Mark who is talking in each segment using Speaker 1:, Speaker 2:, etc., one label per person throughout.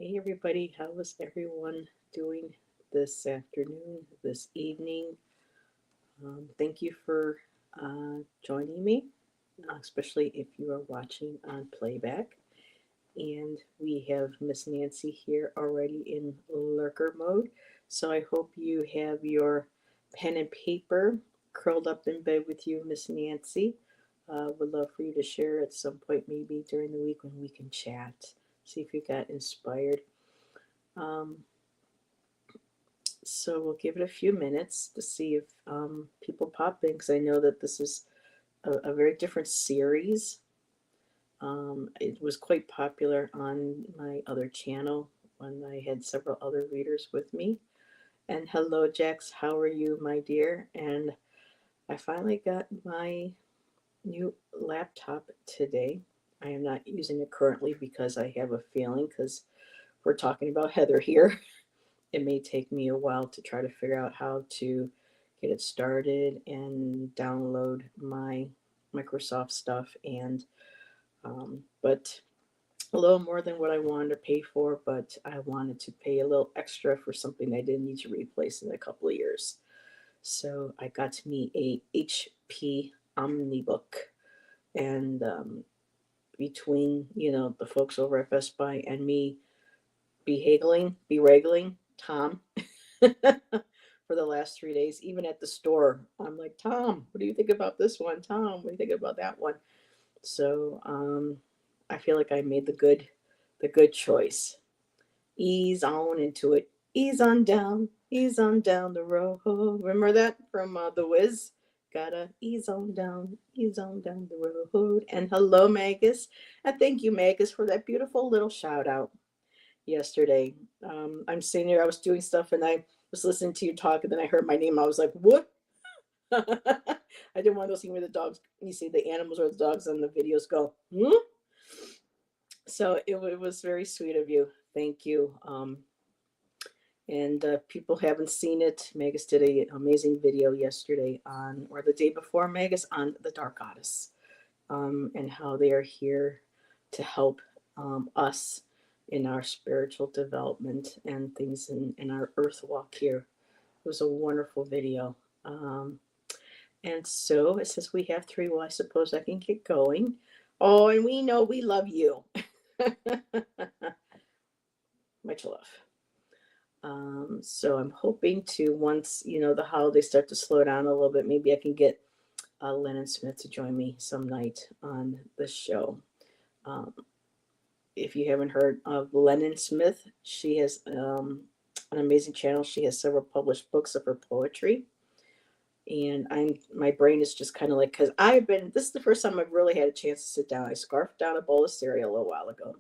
Speaker 1: Hey everybody, how is everyone doing this afternoon, this evening? Thank you for joining me, especially if you are watching on playback. And we have Miss Nancy here already in lurker mode. So I hope you have your pen and paper curled up in bed with you, Miss Nancy. Would love for you to share at some point, maybe during the week when we can chat. See if you got inspired. Um, So we'll give it a few minutes to see if people pop in because I know that this is a very different series. It was quite popular on my other channel when I had several other readers with me. And hello, Jax, how are you, my dear? And I finally got my new laptop today. I am not using it currently because I have a feeling, because we're talking about Heather here. It may take me a while to try to figure out how to get it started and download my Microsoft stuff. And but a little more than what I wanted to pay for, but I wanted to pay a little extra for something I didn't need to replace in a couple of years. So I got me a HP Omnibook, and between the folks over at Best Buy and me be wrangling Tom for the last 3 days, even at the store. I'm like, Tom, what do you think about this one? Tom, what do you think about that one? So I feel like I made the good choice. Ease on into it. Ease on down the road. Remember that from The Wiz? Gotta ease on down the road. And hello, Magus. And thank you, Magus, for that beautiful little shout out yesterday. I'm sitting there, I was doing stuff, and I was listening to you talk, and then I heard my name. I was like, what? I did one of those things where the dogs, you see the animals or the dogs on the videos go, hmm? So it was very sweet of you. Thank you. And people haven't seen it. Megas did an amazing video yesterday on, or the day before, Megas, on the Dark Goddess, and how they are here to help us in our spiritual development and things in our earth walk here. It was a wonderful video. And so it says we have three. Well, I suppose I can get going. Oh, and we know we love you. Much love. So I'm hoping to, once the holidays start to slow down a little bit, maybe I can get Lennon Smith to join me some night on the show. Um, if you haven't heard of Lennon Smith, she has an amazing channel. She has several published books of her poetry, and my brain is just kind of like, because this is the first time I've really had a chance to sit down. I scarfed down a bowl of cereal a little while ago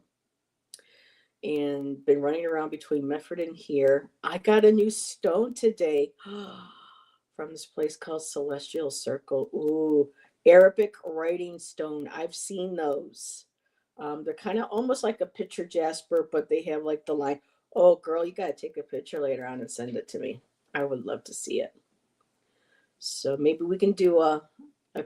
Speaker 1: and been running around between Medford and here. I got a new stone today from this place called Celestial Circle. Ooh, Arabic writing stone. I've seen those. They're kind of almost like a picture jasper, but they have like the line. Oh, girl, you got to take a picture later on and send it to me. I would love to see it. So maybe we can do a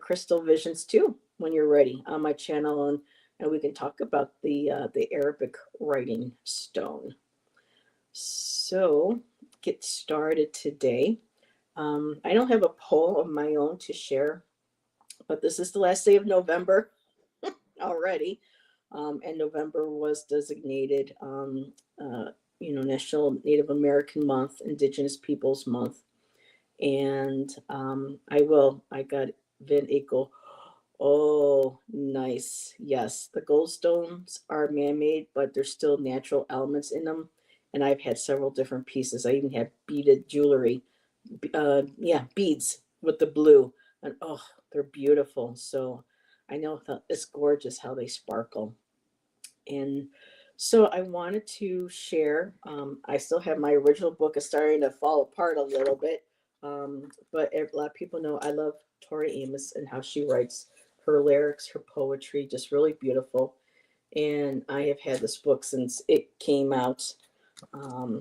Speaker 1: crystal visions too when you're ready on my channel, and we can talk about the Arabic writing stone. So get started today. I don't have a poll of my own to share, but this is the last day of November already, and November was designated, National Native American Month, Indigenous Peoples Month, and I got Vin Eagle. Oh, nice. Yes, the goldstones are man-made, but there's still natural elements in them. And I've had several different pieces. I even have beaded jewelry. Yeah, beads with the blue, and oh, they're beautiful. So I know that it's gorgeous how they sparkle. And so I wanted to share. I still have my original book. Is starting to fall apart a little bit, but a lot of people know I love Tori Amos and how she writes her lyrics, her poetry, just really beautiful. And I have had this book since it came out,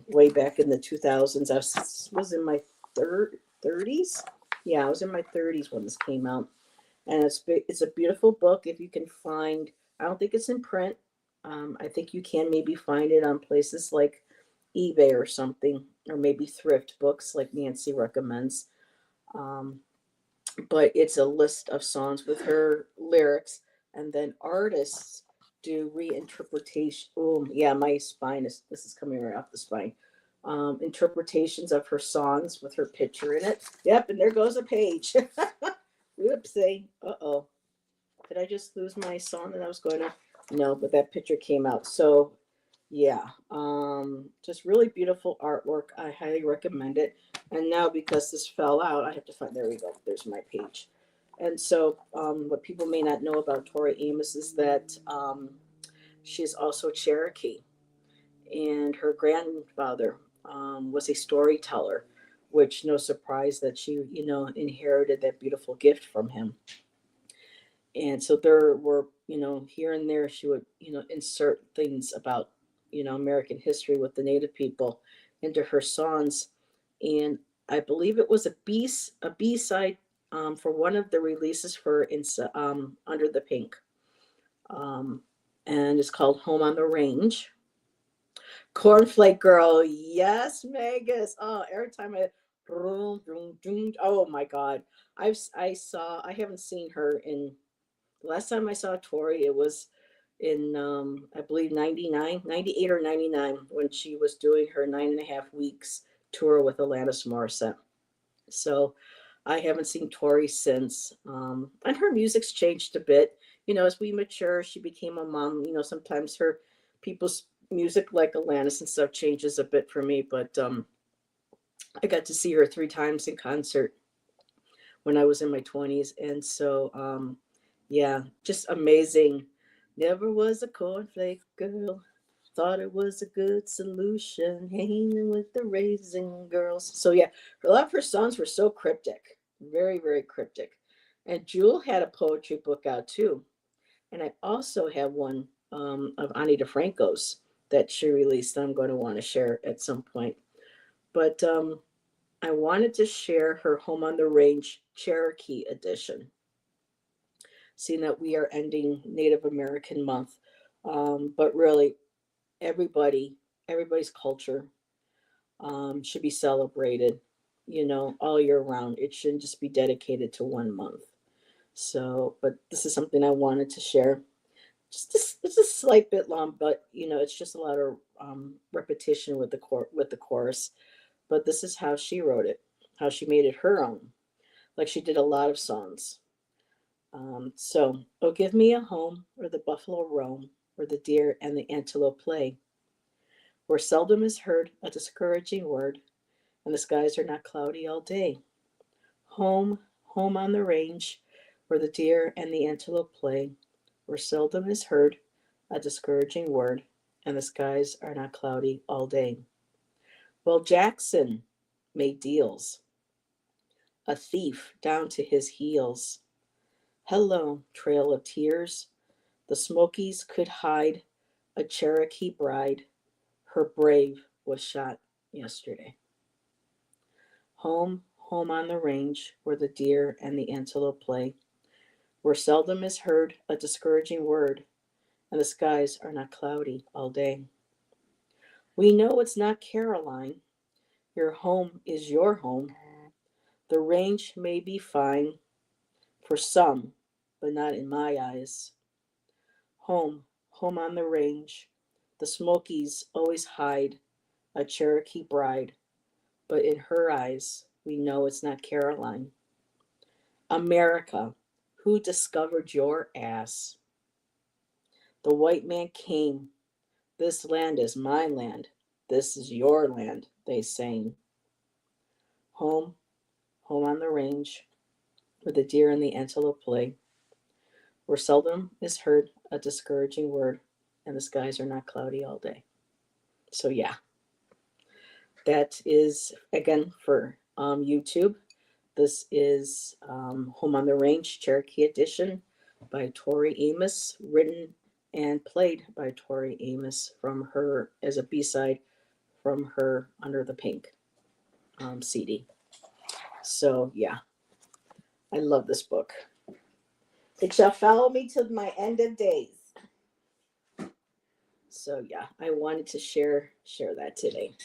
Speaker 1: way back in the 2000s. I was in my 30s. Yeah, I was in my 30s when this came out, and it's a beautiful book. If you can find, I don't think it's in print. I think you can maybe find it on places like eBay or something, or maybe thrift books like Nancy recommends. Um, but it's a list of songs with her lyrics, and then artists do reinterpretation. Oh, yeah, my spine is, this is coming right off the spine. Interpretations of her songs with her picture in it. Yep, and there goes a page. Whoopsie. Uh oh. Did I just lose my song that I was going to? No, but that picture came out. So yeah, just really beautiful artwork. I highly recommend it. And now because this fell out, I have to find. There we go. There's my page. And so, what people may not know about Tori Amos is that she's also Cherokee, and her grandfather was a storyteller, which no surprise that she, inherited that beautiful gift from him. And so there were, here and there she would, insert things about, American history with the Native people into her songs. And I believe it was a B side for one of the releases for Under the Pink, um, and it's called Home on the Range. Cornflake Girl, yes, Megas. Oh, every time I, vroom, vroom, vroom, oh my God, I haven't seen her in. The last time I saw Tori, it was in, I believe, 99, 98 or 99, when she was doing her 9.5 weeks tour with Alanis Morissette. So I haven't seen Tori since. And her music's changed a bit. As we mature, she became a mom. Sometimes her people's music, like Alanis and stuff, changes a bit for me. But I got to see her 3 times in concert when I was in my 20s. And so, yeah, just amazing. Never was a cornflake girl. Thought it was a good solution, hanging with the raisin girls. So, yeah, a lot of her songs were so cryptic, very, very cryptic. And Jewel had a poetry book out too. And I also have one of Ani DeFranco's that she released that I'm going to want to share at some point. But I wanted to share her Home on the Range Cherokee edition, seeing that we are ending Native American month. But really, everybody, everybody's culture should be celebrated, all year round. It shouldn't just be dedicated to one month. So, but this is something I wanted to share. It's a slight bit long, but it's just a lot of repetition with the chorus. But this is how she wrote it, how she made it her own, like she did a lot of songs. So, oh, give me a home where the buffalo roam, where the deer and the antelope play, where seldom is heard a discouraging word, and the skies are not cloudy all day. Home, home on the range, where the deer and the antelope play, where seldom is heard a discouraging word, and the skies are not cloudy all day. Well, Jackson made deals, a thief down to his heels. Hello, trail of tears. The Smokies could hide a Cherokee bride. Her brave was shot yesterday. Home, home on the range, where the deer and the antelope play, where seldom is heard a discouraging word, and the skies are not cloudy all day. We know it's not Caroline. Your home is your home. The range may be fine for some, but not in my eyes. Home, home on the range. The Smokies always hide a Cherokee bride, but in her eyes, we know it's not Caroline. America, who discovered your ass? The white man came. This land is my land. This is your land, they sang. Home, home on the range, where the deer and the antelope play, where seldom is heard a discouraging word, and the skies are not cloudy all day. So, yeah, that is again for YouTube. This is Home on the Range Cherokee Edition by Tori Amos, written and played by Tori Amos from her as a B-side from her Under the Pink CD. So, yeah, I love this book. It shall follow me to my end of days. So yeah, I wanted to share that today.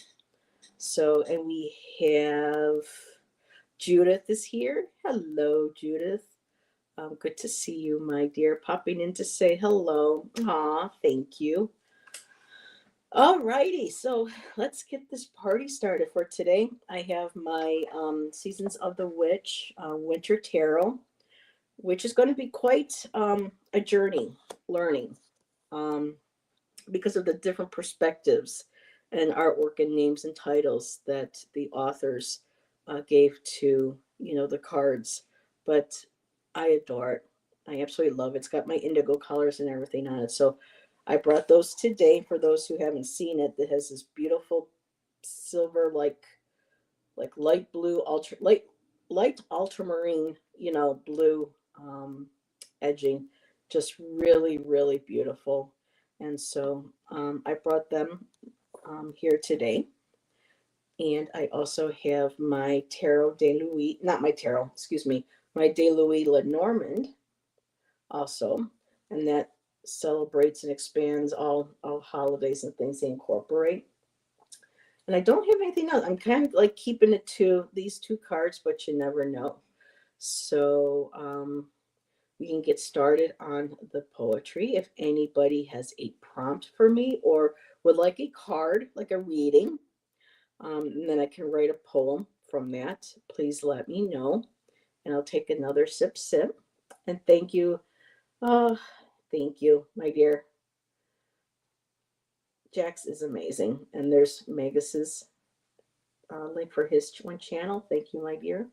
Speaker 1: So, and we have Judith is here. Hello, Judith. Good to see you, my dear. Popping in to say hello. Aw, thank you. All righty, so let's get this party started for today. I have my Seasons of the Witch Winter Tarot, which is going to be quite a journey learning. Because of the different perspectives and artwork and names and titles that the authors gave to the cards. But I adore it. I absolutely love it. It's got my indigo colors and everything on it. So I brought those today for those who haven't seen it. That has this beautiful silver, like light blue, light ultramarine, blue edging. Just really, really beautiful. And so I brought them here today. And I also have my Tarot de Louis, not my Tarot, excuse me, my de Louis Lenormand also. And that celebrates and expands all holidays and things they incorporate. And I don't have anything else. I'm kind of like keeping it to these two cards, but you never know. So we can get started on the poetry. If anybody has a prompt for me or would like a card, like a reading, and then I can write a poem from that, please let me know. And I'll take another sip. And thank you. Thank you, my dear. Jax is amazing. And there's Magus's link for his one channel. Thank you, my dear.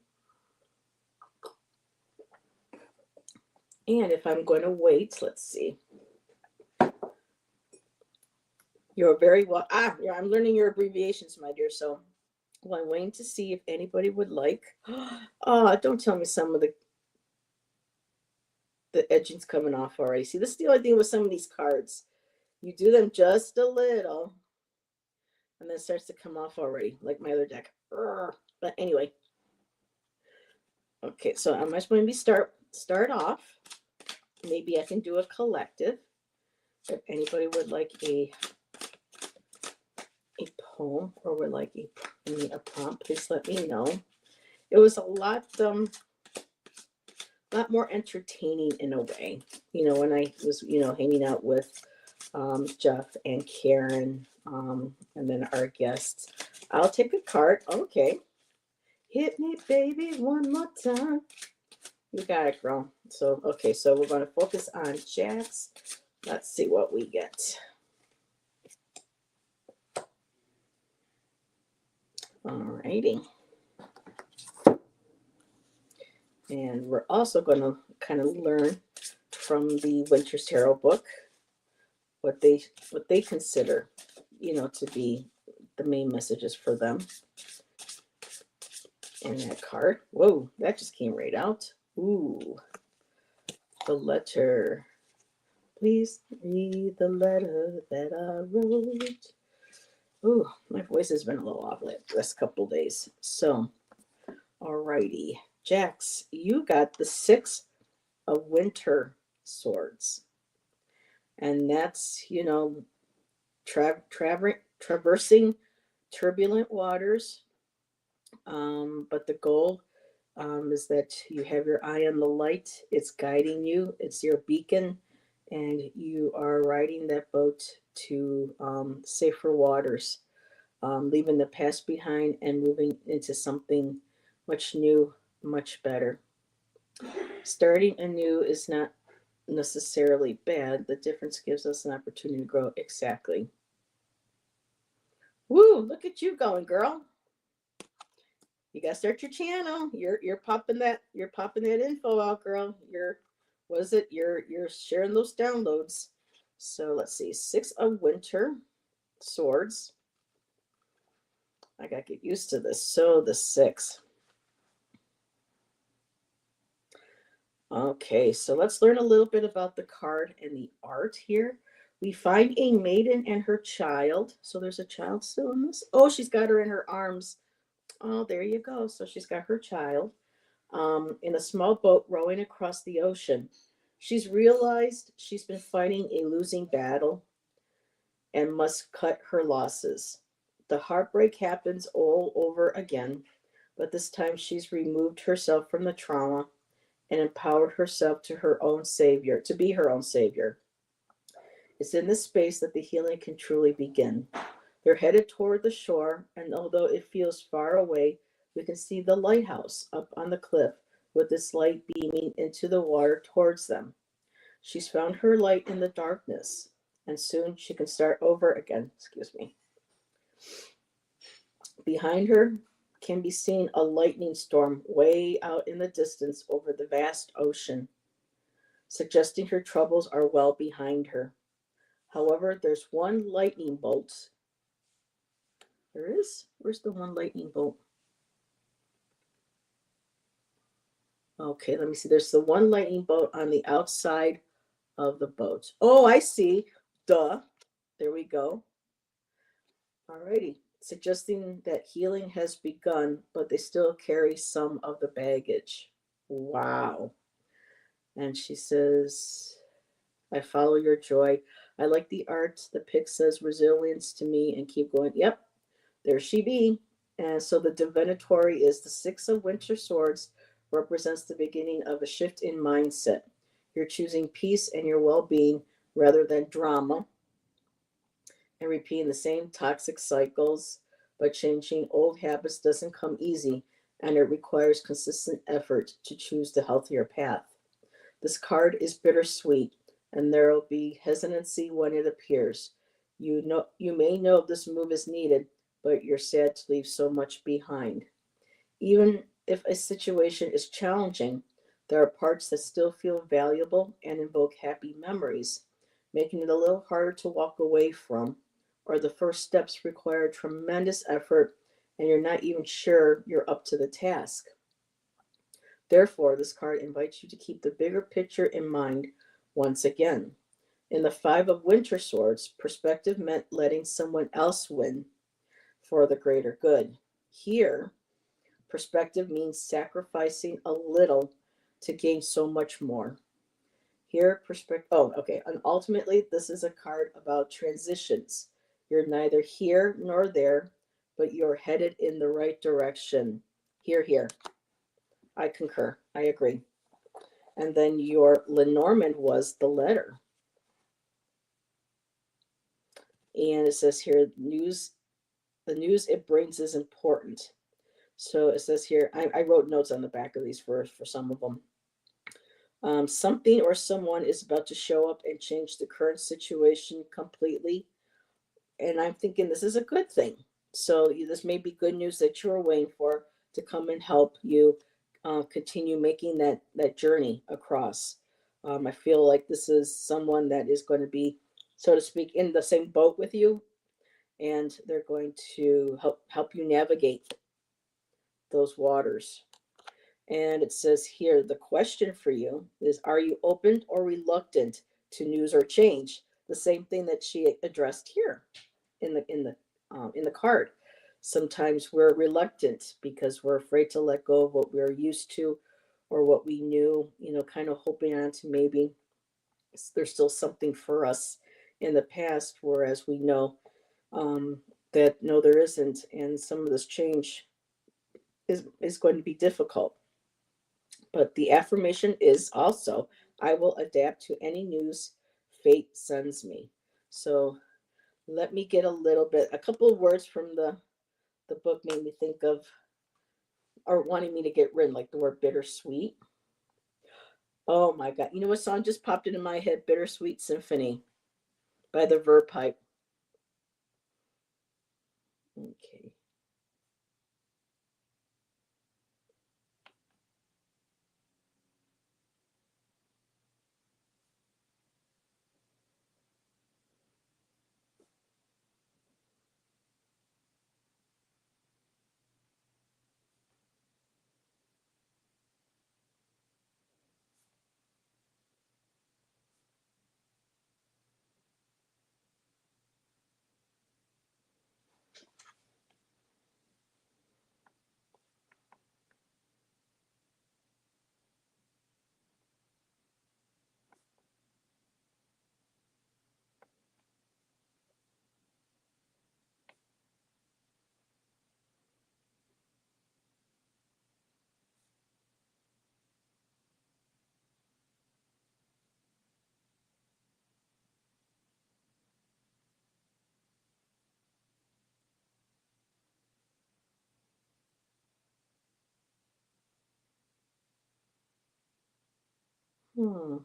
Speaker 1: And if I'm going to wait, let's see. You're very well. Yeah, I'm learning your abbreviations, my dear. So well, I'm waiting to see if anybody would like. Don't tell me some of the edging's coming off already. See, this is the only thing with some of these cards. You do them just a little, and then it starts to come off already, like my other deck. But anyway. Okay, so I'm just going to start off. Maybe I can do a collective. If anybody would like a poem or would like a prompt, please let me know. It was a lot more entertaining in a way, when I was, hanging out with Jeff and Karen, and then our guests. I'll take a card. Okay. Hit me, baby, one more time. You got it, girl. So, okay, so we're going to focus on Jax. Let's see what we get. All righty. And we're also going to kind of learn from the Winter's Tarot book what they consider, to be the main messages for them. And that card. Whoa, that just came right out. Ooh, the letter. Please read the letter that I wrote. Ooh, my voice has been a little off the last couple of days. So, alrighty. Jax, you got the 6 of Winter Swords. And that's, traversing turbulent waters. But the goal is that you have your eye on the light. It's guiding you. It's your beacon. And you are riding that boat to safer waters, leaving the past behind and moving into something much new, much better. Starting anew is not necessarily bad. The difference gives us an opportunity to grow. Exactly. Woo, look at you going, girl. You gotta start your channel. You're popping that info out, girl. You're sharing those downloads. So let's see. 6 of Winter Swords. I gotta get used to this. So the 6. Okay, so let's learn a little bit about the card and the art here. We find a maiden and her child. So there's a child still in this. Oh, she's got her in her arms. Oh, there you go. So she's got her child in a small boat rowing across the ocean. She's realized she's been fighting a losing battle, and must cut her losses. The heartbreak happens all over again, but this time she's removed herself from the trauma and empowered herself to her own savior, to be her own savior. It's in this space that the healing can truly begin. They're headed toward the shore, and although it feels far away, we can see the lighthouse up on the cliff with its light beaming into the water towards them. She's found her light in the darkness, and soon she can start over again. Excuse me. Behind her can be seen a lightning storm way out in the distance over the vast ocean, suggesting her troubles are well behind her. However, there's one lightning bolt. There is? Where's the one lightning bolt? Okay, let me see. There's the one lightning bolt on the outside of the boat. Oh, I see. Duh. There we go. Alrighty. Suggesting that healing has begun, but they still carry some of the baggage. Wow. And she says, I follow your joy. I like the art. The pic says resilience to me and keep going. Yep, there she be. And so the divinatory is the Six of Winter Swords, represents the beginning of a shift in mindset. You're choosing peace and your well being rather than drama and repeating the same toxic cycles. But changing old habits doesn't come easy, and it requires consistent effort to choose the healthier path. This card is bittersweet, and there will be hesitancy when it appears. You may know this move is needed, but you're sad to leave so much behind. Even if a situation is challenging, there are parts that still feel valuable and invoke happy memories, making it a little harder to walk away from, or the first steps require tremendous effort and you're not even sure you're up to the task. Therefore, this card invites you to keep the bigger picture in mind once again. In the Five of Winter Swords, perspective meant letting someone else win for the greater good. Here, perspective means sacrificing a little to gain so much more. Here, perspective. Oh, okay. And ultimately, this is a card about transitions. You're neither here nor there, but you're headed in the right direction. Here, here. I concur. I agree. And then your Lenormand was the letter. And it says here, the news it brings is important. So it says here, I wrote notes on the back of these for some of them. Something or someone is about to show up and change the current situation completely. And I'm thinking this is a good thing. So this may be good news that you're waiting for to come and help you continue making that journey across. I feel like this is someone that is going to be, so to speak, in the same boat with you, and they're going to help you navigate those waters. And it says here, the question for you is, are you open or reluctant to news or change? The same thing that she addressed here in the card. Sometimes we're reluctant because we're afraid to let go of what we're used to or what we knew, kind of hoping on to maybe there's still something for us in the past, whereas we know that no, there isn't, and some of this change is going to be difficult. But the affirmation is also, I will adapt to any news fate sends me. So let me get a couple of words from the book made me think of, or wanting me to get rid, like the word bittersweet. Oh my God. You know what song just popped into my head? Bittersweet Symphony by the Verve Pipe. Okay. Hmm.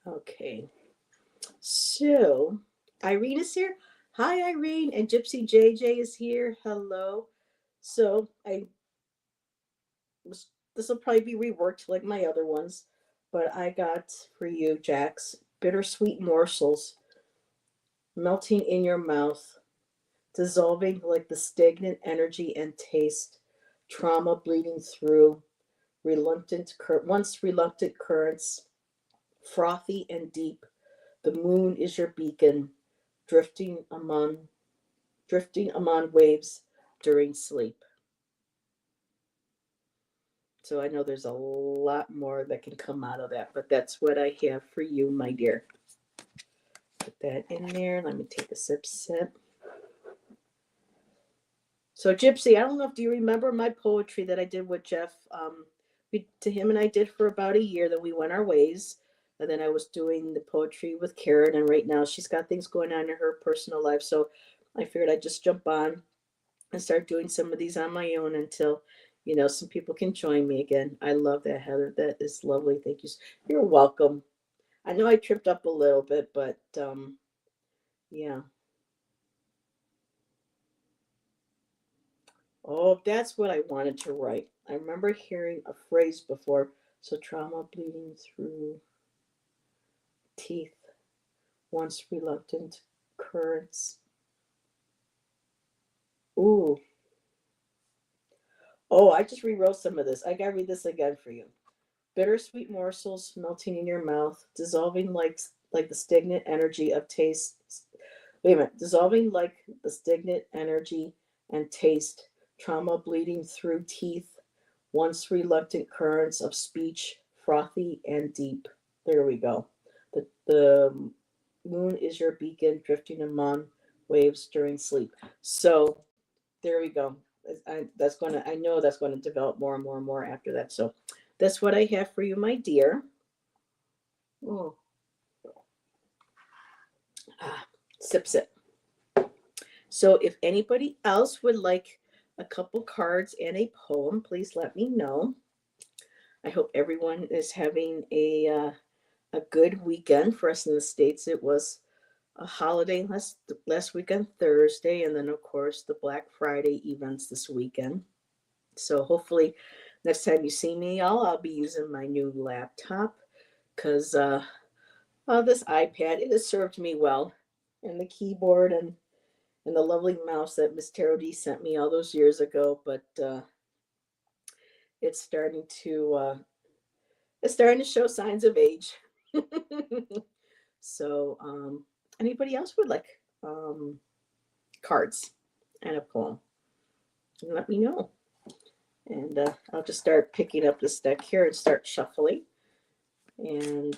Speaker 1: Okay. So Irene is here. Hi, Irene, and Gypsy JJ is here. Hello. So I this will probably be reworked like my other ones, but I got for you, Jax, bittersweet morsels melting in your mouth, dissolving like the stagnant energy and taste, trauma bleeding through, once reluctant currents, frothy and deep. The moon is your beacon, drifting among drifting among waves during sleep. So I know there's a lot more that can come out of that, but that's what I have for you, my dear. Put that in there. Let me take a sip. So Gypsy, I don't know if do you remember my poetry that I did with Jeff? To him and I did for about a year. Then we went our ways, and then I was doing the poetry with Karen, and right now she's got things going on in her personal life. So I figured I'd just jump on and start doing some of these on my own until some people can join me again. I love that, Heather. That is lovely. Thank you. You're welcome. I know I tripped up a little bit, but yeah. Oh, that's what I wanted to write. I remember hearing a phrase before. So trauma bleeding through teeth, once reluctant currents. Ooh. Oh, I just rewrote some of this. I gotta read this again for you. Bittersweet morsels melting in your mouth, dissolving like the stagnant energy of taste. Wait a minute, dissolving like the stagnant energy and taste, trauma bleeding through teeth, once reluctant currents of speech, frothy and deep. There we go. The moon is your beacon, drifting among waves during sleep. So there we go. I know that's going to develop more and more and more after that. So that's what I have for you, my dear. Oh, ah, sip. So if anybody else would like a couple cards and a poem, please let me know. I hope everyone is having a good weekend. For us in the States, it was a holiday last weekend, Thursday, and then of course the Black Friday events this weekend. So hopefully next time you see me, I'll be using my new laptop because this iPad, it has served me well, and the keyboard and the lovely mouse that Miss Taro D sent me all those years ago. But it's starting to show signs of age. So anybody else would like cards and a poem, let me know. And I'll just start picking up this deck here and start shuffling. And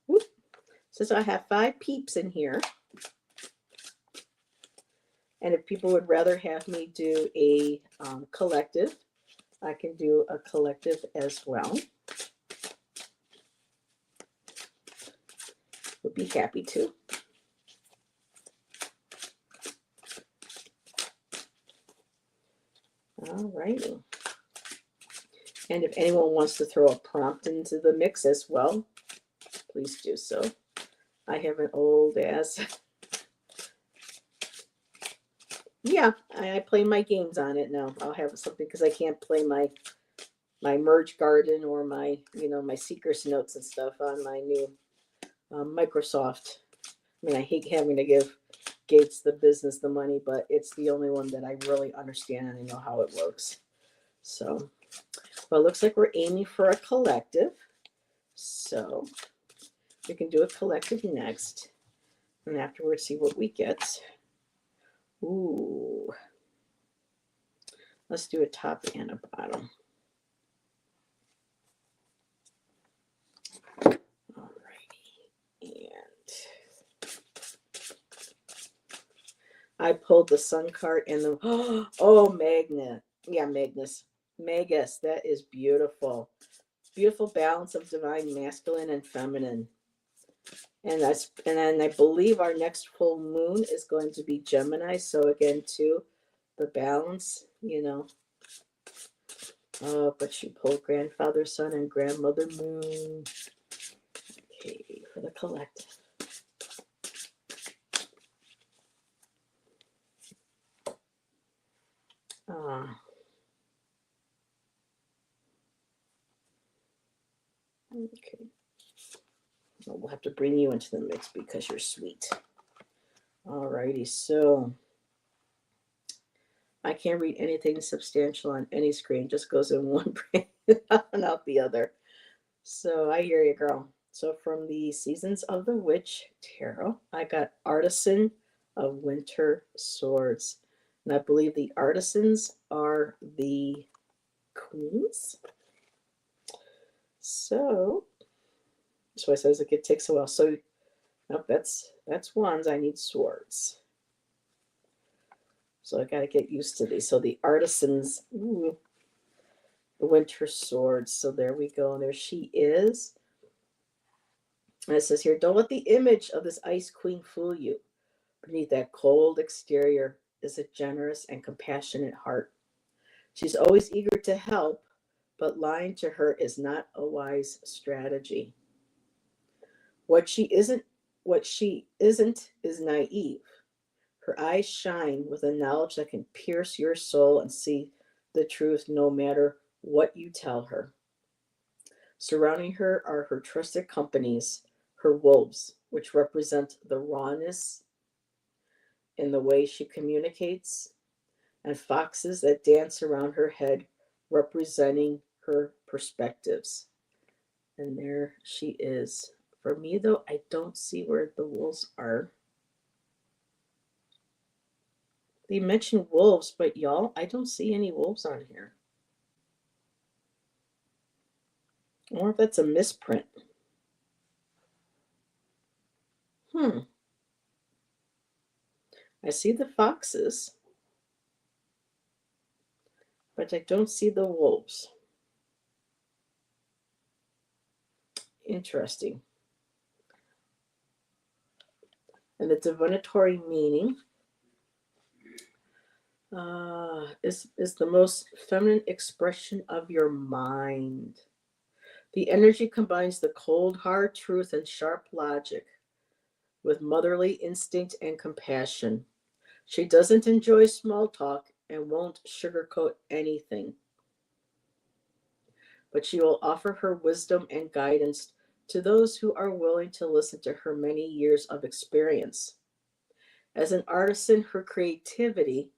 Speaker 1: whoop, since I have 5 peeps in here, and if people would rather have me do a collective, I can do a collective as well. Would be happy to. All righty. And if anyone wants to throw a prompt into the mix as well, please do so. I have an old ass Yeah, I play my games on it now. I'll have something because I can't play my merge garden or my my secrets notes and stuff on my new Microsoft. I mean, I hate having to give Gates the business the money, but it's the only one that I really understand and I know how it works. So, well, it looks like we're aiming for a collective. So we can do a collective next, and afterwards see what we get. Ooh, let's do a top and a bottom. Alrighty, and I pulled the Sun card and the oh Magnet, yeah Magus. That is beautiful, beautiful balance of divine masculine and feminine. And then I believe our next full moon is going to be Gemini. So again, too, the balance, Oh, but she pulled grandfather sun and grandmother moon. Okay, for the collective. Okay. Well, we'll have to bring you into the mix because you're sweet. Alrighty, so I can't read anything substantial on any screen. Just goes in one brain and out the other. So I hear you, girl. So from the Seasons of the Witch Tarot, I got Artisan of Winter Swords. And I believe the artisans are the queens. So that's why it says it takes a while. So nope, that's wands. I need swords. So I got to get used to these. So the artisans, ooh, the Winter Swords. So there we go. There she is. And it says here, don't let the image of this ice queen fool you. Beneath that cold exterior is a generous and compassionate heart. She's always eager to help, but lying to her is not a wise strategy. What she isn't what she isn't is naive. Her eyes shine with a knowledge that can pierce your soul and see the truth no matter what you tell her. Surrounding her are her trusted companies, her wolves, which represent the rawness in the way she communicates, and foxes that dance around her head, representing her perspectives. And there she is. For me, though, I don't see where the wolves are. They mentioned wolves, but y'all, I don't see any wolves on here. I wonder if that's a misprint. I see the foxes, but I don't see the wolves. Interesting. And the divinatory meaning is the most feminine expression of your mind. The energy combines the cold, hard truth and sharp logic with motherly instinct and compassion. She doesn't enjoy small talk and won't sugarcoat anything, but she will offer her wisdom and guidance to those who are willing to listen to her many years of experience. As an artisan, her creativity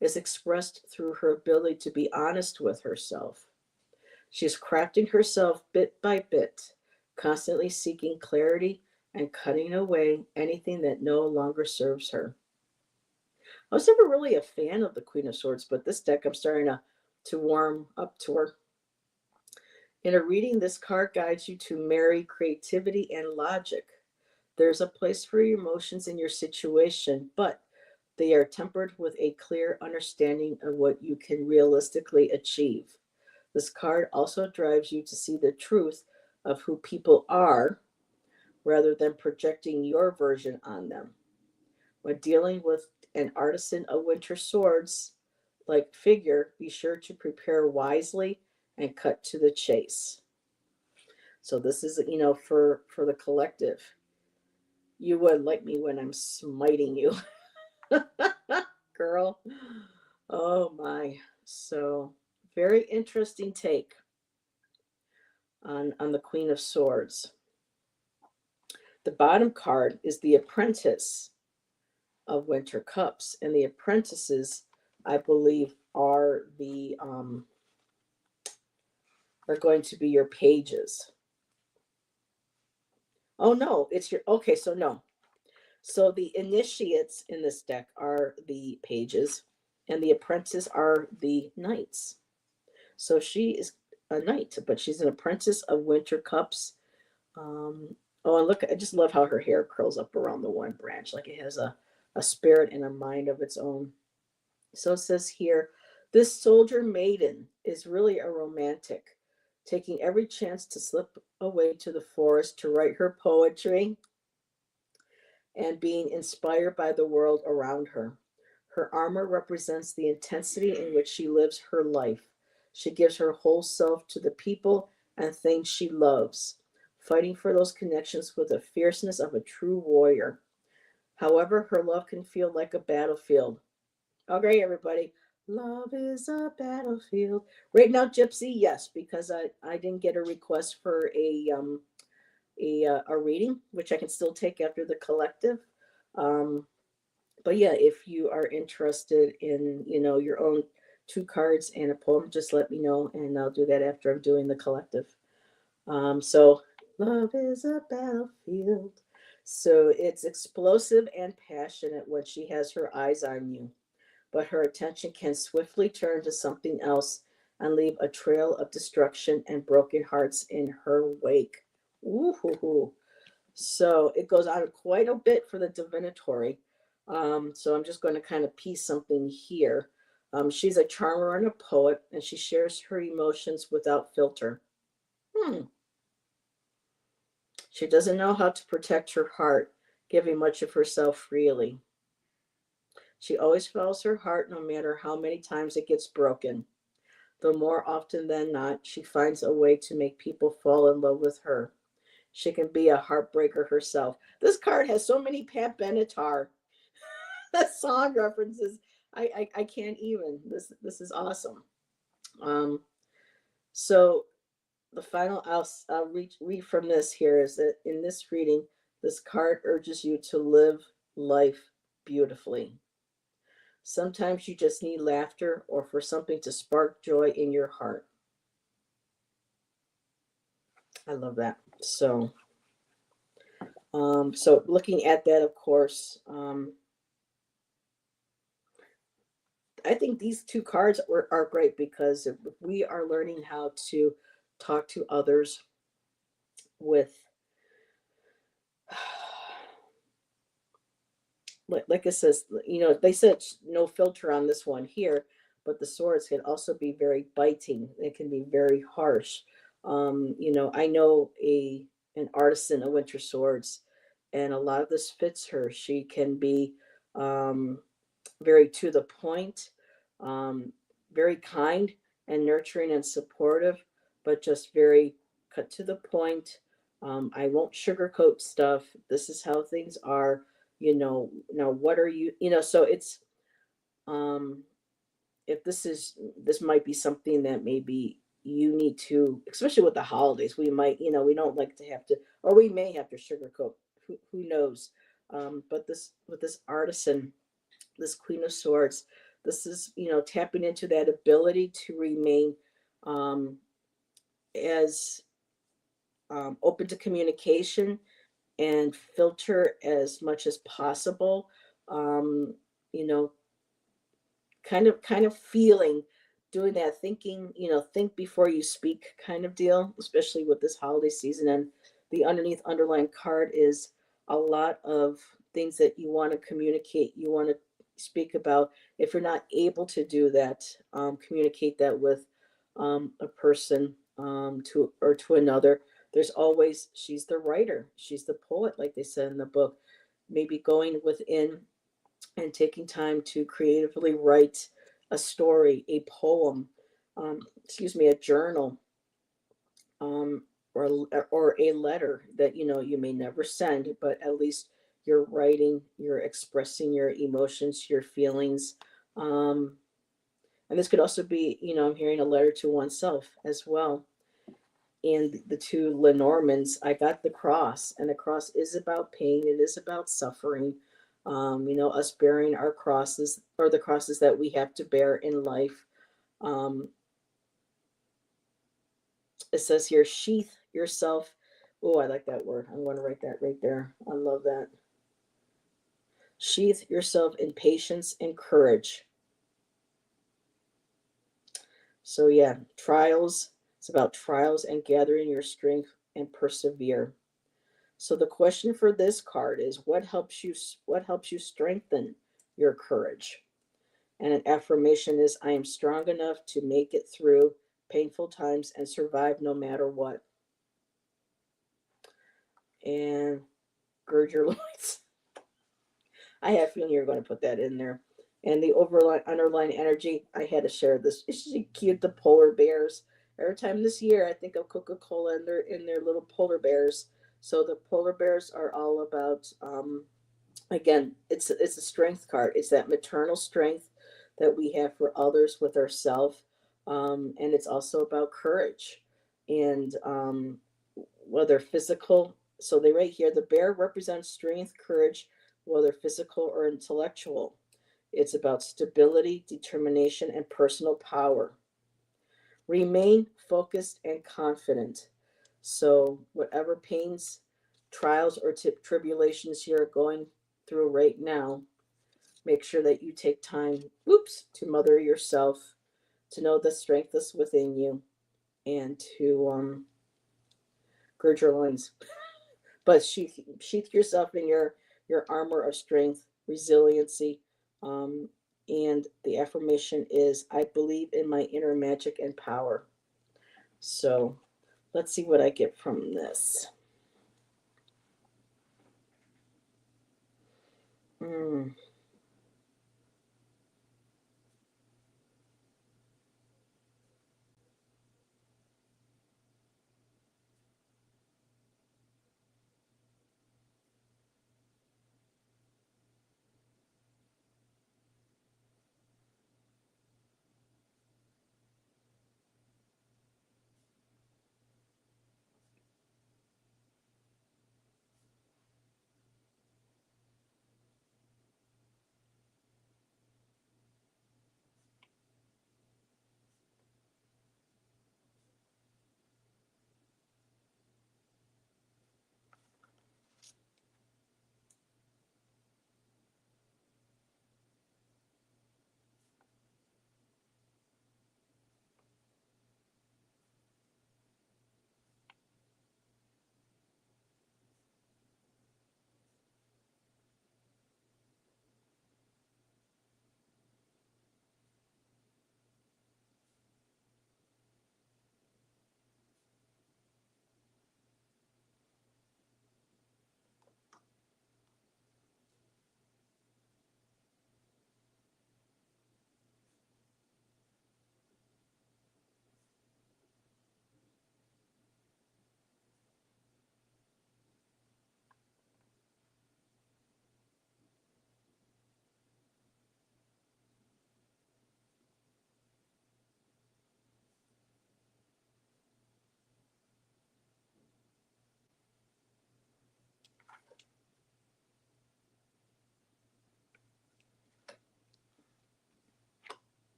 Speaker 1: is expressed through her ability to be honest with herself. She is crafting herself bit by bit, constantly seeking clarity and cutting away anything that no longer serves her. I was never really a fan of the Queen of Swords, but this deck I'm starting to warm up to her. In a reading, this card guides you to marry creativity and logic. There's a place for your emotions in your situation, but they are tempered with a clear understanding of what you can realistically achieve. This card also drives you to see the truth of who people are rather than projecting your version on them. When dealing with an artisan of winter swords like figure, be sure to prepare wisely and cut to the chase. So this is, for the collective. You would like me when I'm smiting you. girl. Oh my. So very interesting take on the Queen of Swords. The bottom card is the Apprentice of Winter Cups, and the apprentices, I believe, are going to be your pages. Oh no, it's your okay. So no, so the initiates in this deck are the pages, and the apprentices are the knights. So she is a knight, but she's an apprentice of Winter Cups. Um, oh, and look, I just love how her hair curls up around the one branch, like it has a spirit and a mind of its own. So it says here, this soldier maiden is really a romantic, taking every chance to slip away to the forest to write her poetry and being inspired by the world around her. Her armor represents the intensity in which she lives her life. She gives her whole self to the people and things she loves, fighting for those connections with the fierceness of a true warrior. However, her love can feel like a battlefield. Okay, everybody. Love is a battlefield. Right now, Gypsy, yes, because I didn't get a request for a reading, which I can still take after the collective. Um, but yeah, if you are interested in your own two cards and a poem, just let me know, and I'll do that after I'm doing the collective. So love is a battlefield. So it's explosive and passionate when she has her eyes on you, but her attention can swiftly turn to something else and leave a trail of destruction and broken hearts in her wake. Ooh. So it goes on quite a bit for the divinatory. So I'm just going to kind of piece something here. She's a charmer and a poet, and she shares her emotions without filter. Hmm. She doesn't know how to protect her heart, giving much of herself freely. She always follows her heart no matter how many times it gets broken. Though more often than not, she finds a way to make people fall in love with her. She can be a heartbreaker herself. This card has so many Pat Benatar song references. I can't even. This is awesome. Um, so the final I'll read from this here is that in this reading, this card urges you to live life beautifully. Sometimes you just need laughter or for something to spark joy in your heart. I love that. So looking at that, of course, I think these two cards are great because if we are learning how to talk to others with, like it says, they said no filter on this one here, but the swords can also be very biting. It can be very harsh. I know an artisan of winter swords, and a lot of this fits her. She can be um, very to the point, um, very kind and nurturing and supportive, but just very cut to the point. I won't sugarcoat stuff. This is how things are. Now what are you? So it's um, if this might be something that maybe you need to, especially with the holidays. We might, we don't like to have to, or we may have to sugarcoat. Who knows? But this with this artisan, this Queen of Swords, this is tapping into that ability to remain um, as open to communication and filter as much as possible. Um, you know, kind of feeling, doing that thinking, think before you speak kind of deal, especially with this holiday season. And the underlying card is a lot of things that you want to communicate, you want to speak about. If you're not able to do that, communicate that with a person, to another. There's always, she's the writer, she's the poet, like they said in the book. Maybe going within and taking time to creatively write a story, a poem, a journal, um, or a letter that you may never send, but at least you're writing, you're expressing your emotions, your feelings. Um, and this could also be, I'm hearing a letter to oneself as well. And the two Lenormands, I got the cross, and the cross is about pain. It is about suffering. Us bearing our crosses, or the crosses that we have to bear in life. Um, it says here, sheath yourself. Oh, I like that word. I'm going to write that right there. I love that. Sheath yourself in patience and courage. So, yeah, trials. It's about trials and gathering your strength and persevere. So the question for this card is what helps you strengthen your courage? And an affirmation is I am strong enough to make it through painful times and survive no matter what. And gird your loins. I have a feeling you're going to put that in there. And the underlying energy, I had to share this. It's just cute, the polar bears. Every time this year, I think of Coca-Cola and their little polar bears. So the polar bears are all about, again, it's a strength card. It's that maternal strength that we have for others with ourselves, and it's also about courage, and whether physical. So they right here, the bear represents strength, courage, whether physical or intellectual. It's about stability, determination, and personal power. Remain focused and confident. So whatever pains, trials, or tribulations you're going through right now, make sure that you take time, to mother yourself, to know the strength that's within you, and to gird your loins. But sheath yourself in your armor of strength, resiliency, um, and the affirmation is I believe in my inner magic and power. So let's see what I get from this. Mm,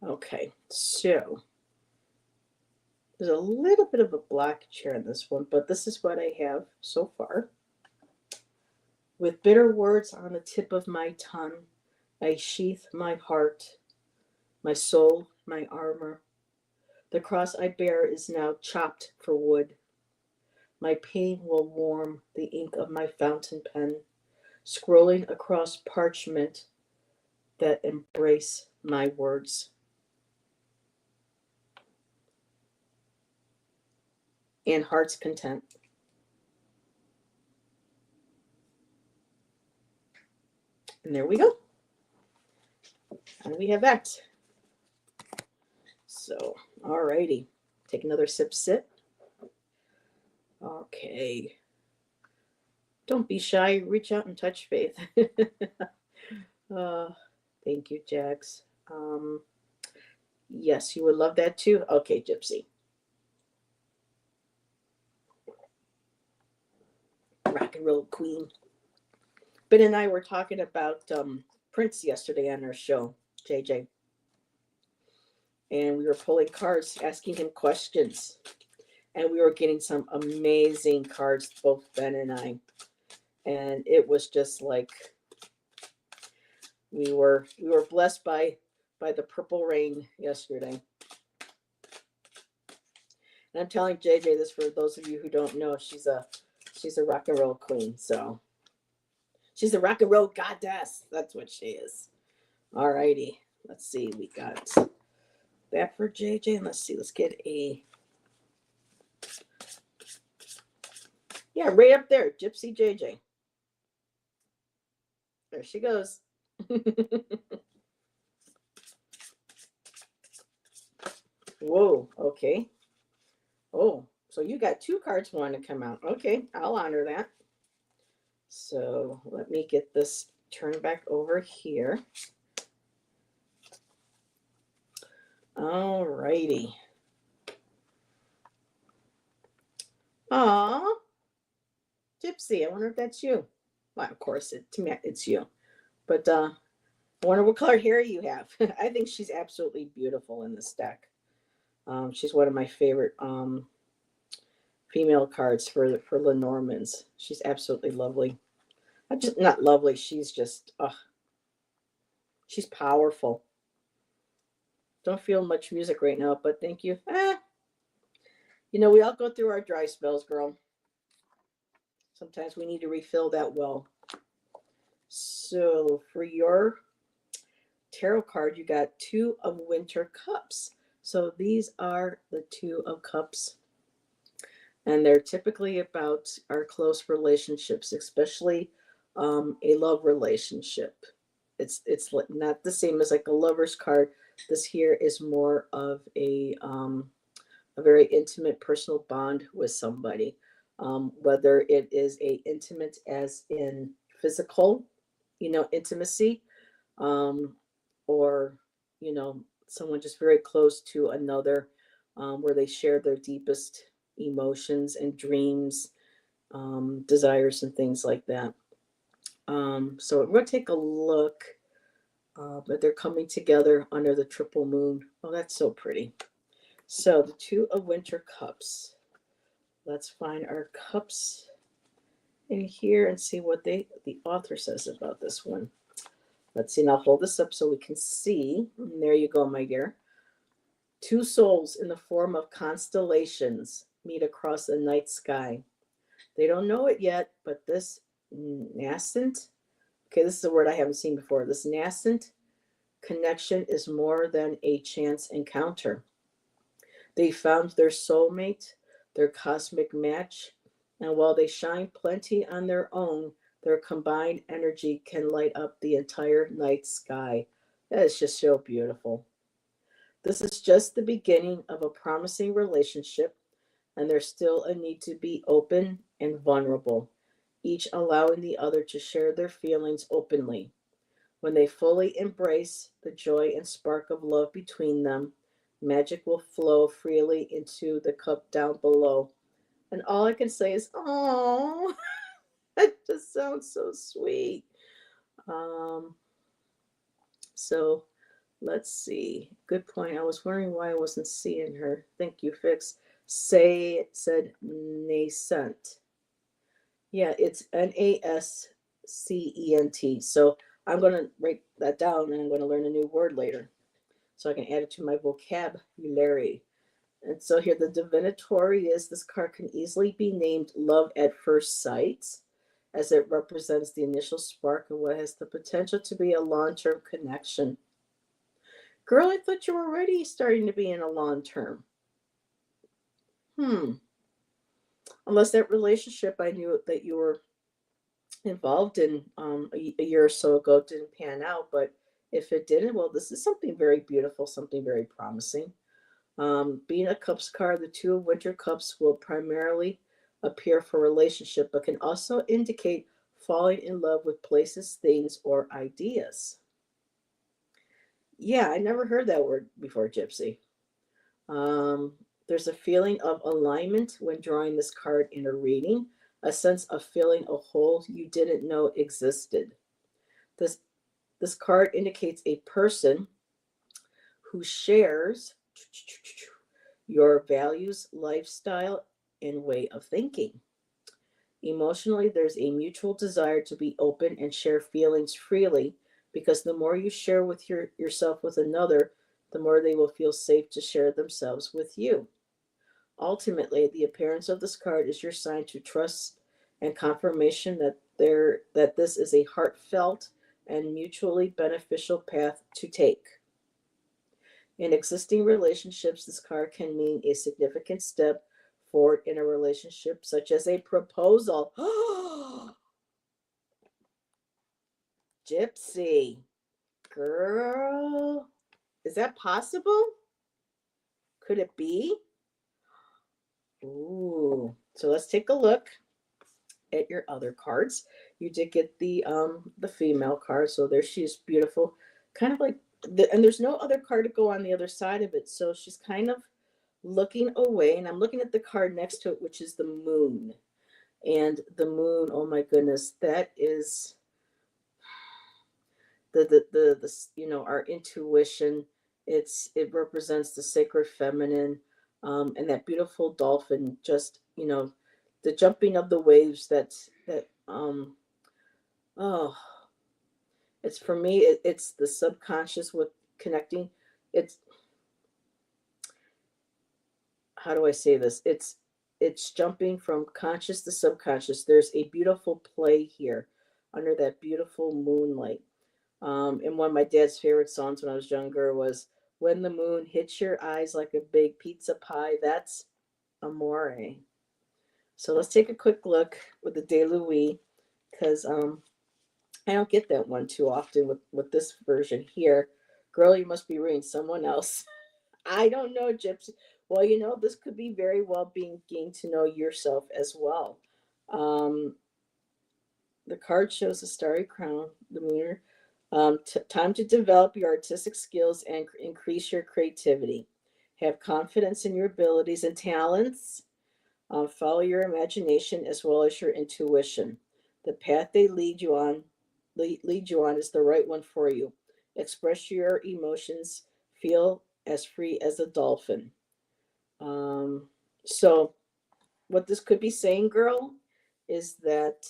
Speaker 1: okay, so there's a little bit of a black chair in this one, but this is what I have so far. With bitter words on the tip of my tongue, I sheath my heart, my soul, my armor. The cross I bear is now chopped for wood. My pain will warm the ink of my fountain pen, scrolling across parchment that embrace my words. and heart's content. And there we go. And we have that. So, alrighty. Take another sip. Okay. Don't be shy. Reach out and touch Faith. Thank you, Jax. Yes, you would love that too. Okay, Gypsy. Rock and roll queen. Ben and I were talking about Prince yesterday on our show, JJ. And we were pulling cards, asking him questions. And we were getting some amazing cards, both Ben and I. And it was just like we were blessed by the purple rain yesterday. And I'm telling JJ this for those of you who don't know, she's a rock and roll queen. So she's a rock and roll goddess. That's what she is. All righty. Let's see. We got that for JJ. And let's see. Let's get a. Yeah, right up there. Gypsy JJ. There she goes. Whoa. Okay. Oh, so you got two cards wanting to come out. Okay, I'll honor that. So let me get this turned back over here. All righty. Aw, Gypsy, I wonder if that's you. Well, of course, to me, it's you. But I wonder what color hair you have. I think she's absolutely beautiful in this deck. She's one of my favorite female cards for Lenormands. She's absolutely lovely. Not lovely. She's just, she's powerful. Don't feel much music right now, but thank you. You know, we all go through our dry spells, girl. Sometimes we need to refill that well. So for your tarot card, you got Two of Winter Cups. So these are the Two of Cups. And they're typically about our close relationships, especially a love relationship. It's not the same as like a lover's card. This here is more of a very intimate personal bond with somebody, whether it is a intimate as in physical, intimacy, or someone just very close to another, where they share their deepest emotions and dreams, desires and things like that. So we're going to take a look. But they're coming together under the triple moon. Oh, that's so pretty. So the Two of Winter Cups. Let's find our cups in here and see what the author says about this one. Let's see, and I'll hold this up so we can see. And there you go, my dear. Two souls in the form of constellations meet across the night sky. They don't know it yet, but this nascent, okay, this is a word I haven't seen before. This nascent connection is more than a chance encounter. They found their soulmate, their cosmic match, and while they shine plenty on their own, their combined energy can light up the entire night sky. That is just so beautiful. This is just the beginning of a promising relationship, and there's still a need to be open and vulnerable, each allowing the other to share their feelings openly. When they fully embrace the joy and spark of love between them, magic will flow freely into the cup down below. And all I can say is, oh, that just sounds so sweet. So let's see. Good point. I was wondering why I wasn't seeing her. Thank you, Fix. It said nascent. Yeah, it's NASCENT. So I'm going to write that down and I'm going to learn a new word later so I can add it to my vocabulary. And so here the divinatory is, this card can easily be named love at first sight, as it represents the initial spark of what has the potential to be a long-term connection. Girl, I thought you were already starting to be in a long-term. unless that relationship I knew that you were involved in a year or so ago didn't pan out. But if it didn't, well, this is something very beautiful, something very promising. Being a cups card, the two of winter cups will primarily appear for relationship, but can also indicate falling in love with places, things, or ideas. Yeah, I never heard that word before, Gypsy. Um, there's a feeling of alignment when drawing this card in a reading, a sense of filling a hole you didn't know existed. This this card indicates a person who shares your values, lifestyle, and way of thinking. Emotionally, there's a mutual desire to be open and share feelings freely because the more you share with yourself with another, the more they will feel safe to share themselves with you. Ultimately, the appearance of this card is your sign to trust and confirmation that this is a heartfelt and mutually beneficial path to take. In existing relationships, this card can mean a significant step forward in a relationship, such as a proposal. Gypsy, girl, is that possible? Could it be? Ooh, so let's take a look at your other cards. You did get the female card, so there she is, beautiful, kind of like and there's no other card to go on the other side of it, so she's kind of looking away, and I'm looking at the card next to it, which is the moon. And the moon, oh my goodness, that is the our intuition. It represents the sacred feminine, and that beautiful dolphin, just the jumping of the waves. That oh, it's for me. It's the subconscious with connecting. It's, how do I say this? It's jumping from conscious to subconscious. There's a beautiful play here under that beautiful moonlight. And one of my dad's favorite songs when I was younger was "When the Moon Hits Your Eyes Like a Big Pizza Pie." That's amore. So let's take a quick look with the De Louis, because I don't get that one too often with this version here. Girl, you must be reading someone else. I don't know, Gypsy. Well, this could be very well being getting to know yourself as well. Um, the card shows a starry crown, the moon. Time to develop your artistic skills and increase your creativity. Have confidence in your abilities and talents. Follow your imagination as well as your intuition. The path they lead you on is the right one for you. Express your emotions. Feel as free as a dolphin. Um, so, what this could be saying, girl, is that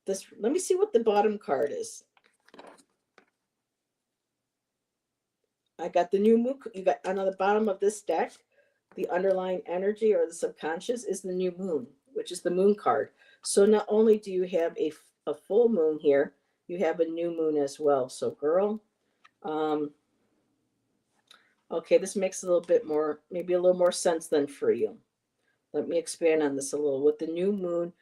Speaker 1: this. Let me see what the bottom card is. I got the new moon. You got on the bottom of this deck. The underlying energy or the subconscious is the new moon, which is the moon card. So not only do you have a full moon here, you have a new moon as well. So, girl, um, okay, this makes a little bit more, maybe a little more sense than for you. Let me expand on this a little. With the new moon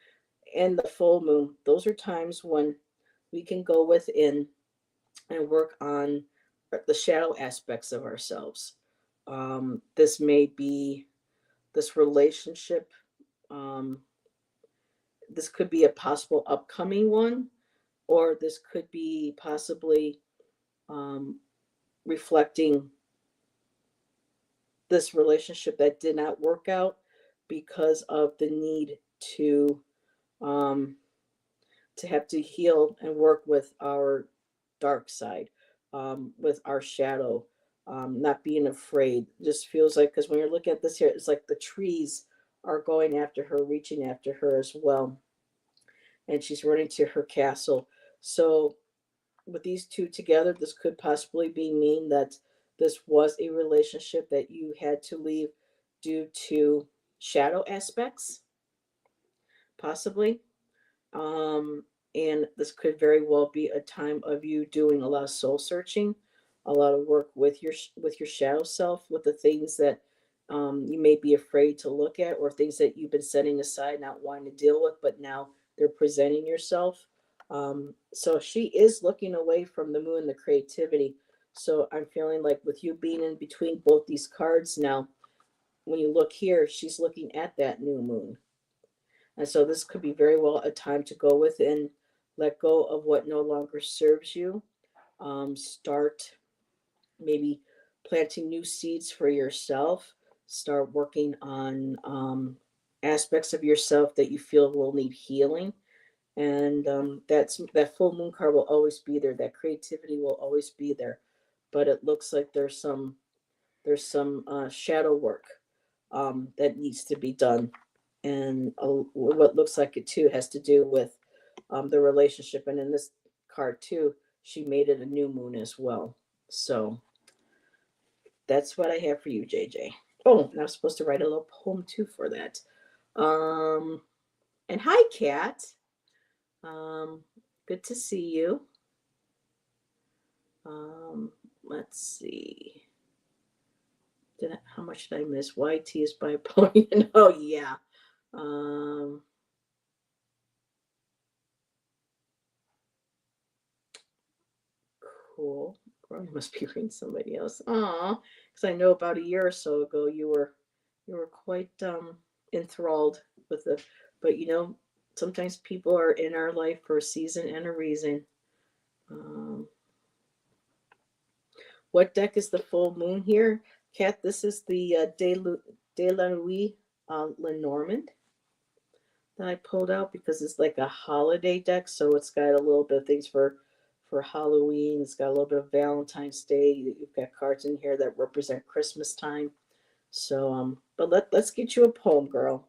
Speaker 1: and the full moon, those are times when we can go within and work on the shadow aspects of ourselves. This may be this relationship. Um, this could be a possible upcoming one, or this could be possibly um, reflecting this relationship that did not work out because of the need um, to have to heal and work with our dark side, with our shadow, not being afraid. It just feels like, because when you're looking at this here, it's like the trees are going after her, reaching after her as well, and she's running to her castle. So, with these two together, this could possibly be mean that this was a relationship that you had to leave due to shadow aspects, possibly. Um, and this could very well be a time of you doing a lot of soul searching, a lot of work with your shadow self, with the things that you may be afraid to look at, or things that you've been setting aside, not wanting to deal with, but now they're presenting yourself. So she is looking away from the moon, the creativity. So I'm feeling like with you being in between both these cards now, when you look here, she's looking at that new moon. And so this could be very well a time to go within, let go of what no longer serves you. Start maybe planting new seeds for yourself. Start working on aspects of yourself that you feel will need healing. And that full moon card will always be there. That creativity will always be there. But it looks like there's some shadow work that needs to be done, and what looks like it too has to do with the relationship. And in this card too, she made it a new moon as well. So that's what I have for you, JJ. Oh, and I was supposed to write a little poem too for that. Um, and hi, Kat. Um, Good to see you. Um, let's see. How much did I miss? YT is by point. Oh yeah. Um, cool. Girl, you must be reading somebody else. Aw, because I know about a year or so ago you were quite enthralled with the. But sometimes people are in our life for a season and a reason. Um, what deck is the full moon here, Kat? This is the De La Nuit Lenormand that I pulled out because it's like a holiday deck, so it's got a little bit of things for Halloween. It's got a little bit of Valentine's Day. You've got cards in here that represent Christmas time. So but let's get you a poem, girl.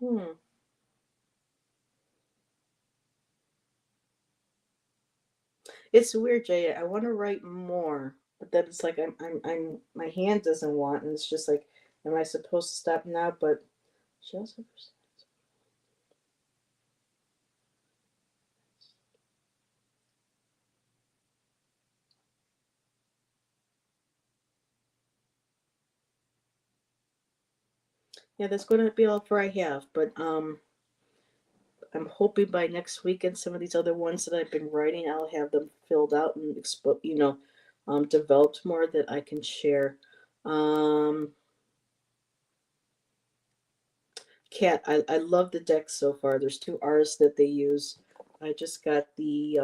Speaker 1: Hmm. It's weird, Jay. I want to write more, but then it's like my hand doesn't want, and it's just like, am I supposed to stop now? But she also. Yeah, that's going to be all for I have. But I'm hoping by next weekend some of these other ones that I've been writing, I'll have them filled out and developed more that I can share. Um, Kat, I love the deck so far. There's two artists that they use. I just got the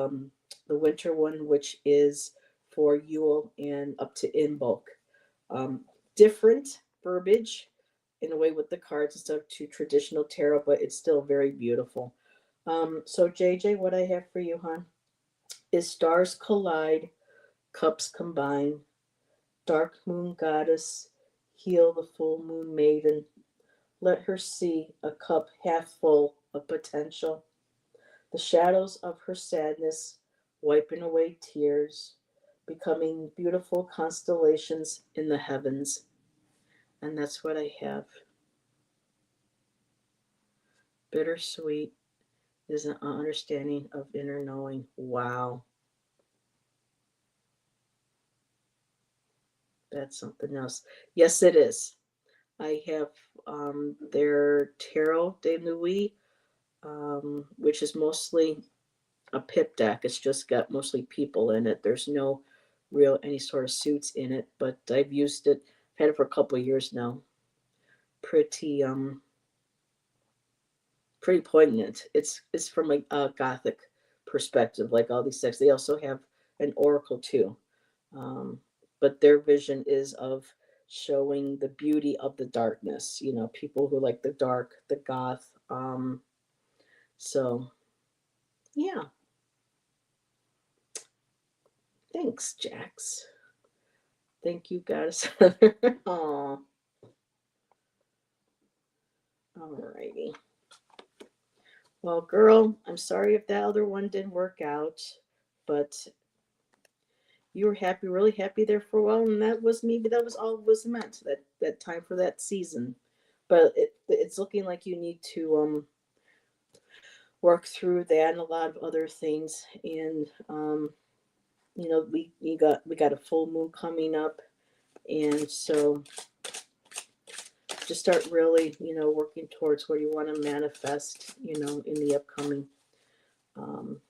Speaker 1: winter one, which is for Yule and up to in bulk. Um, different verbiage in a way with the cards instead of to traditional tarot, but it's still very beautiful. So JJ, what I have for you, hon, is stars collide, cups combine, dark moon goddess, heal the full moon maiden. Let her see a cup half full of potential. The shadows of her sadness wiping away tears, becoming beautiful constellations in the heavens. And that's what I have. Bittersweet is an understanding of inner knowing. Wow. That's something else. Yes, it is. I have their Tarot de Nuit, which is mostly a pip deck. It's just got mostly people in it. There's no real any sort of suits in it, but I've used it. I've had it for a couple of years now. Pretty pretty poignant. It's from a gothic perspective, like all these decks. They also have an oracle too, um, but their vision is of showing the beauty of the darkness. You know, people who like the dark, the goth. So yeah, thanks, Jax. Thank you, Goddess. Aw, alrighty. Well, girl, I'm sorry if that other one didn't work out, but you were happy, really happy there for a while, and that was maybe that was all it was meant that time for that season. But it's looking like you need to work through that and a lot of other things, and you know we got a full moon coming up, and so just start really working towards what you want to manifest in the upcoming um,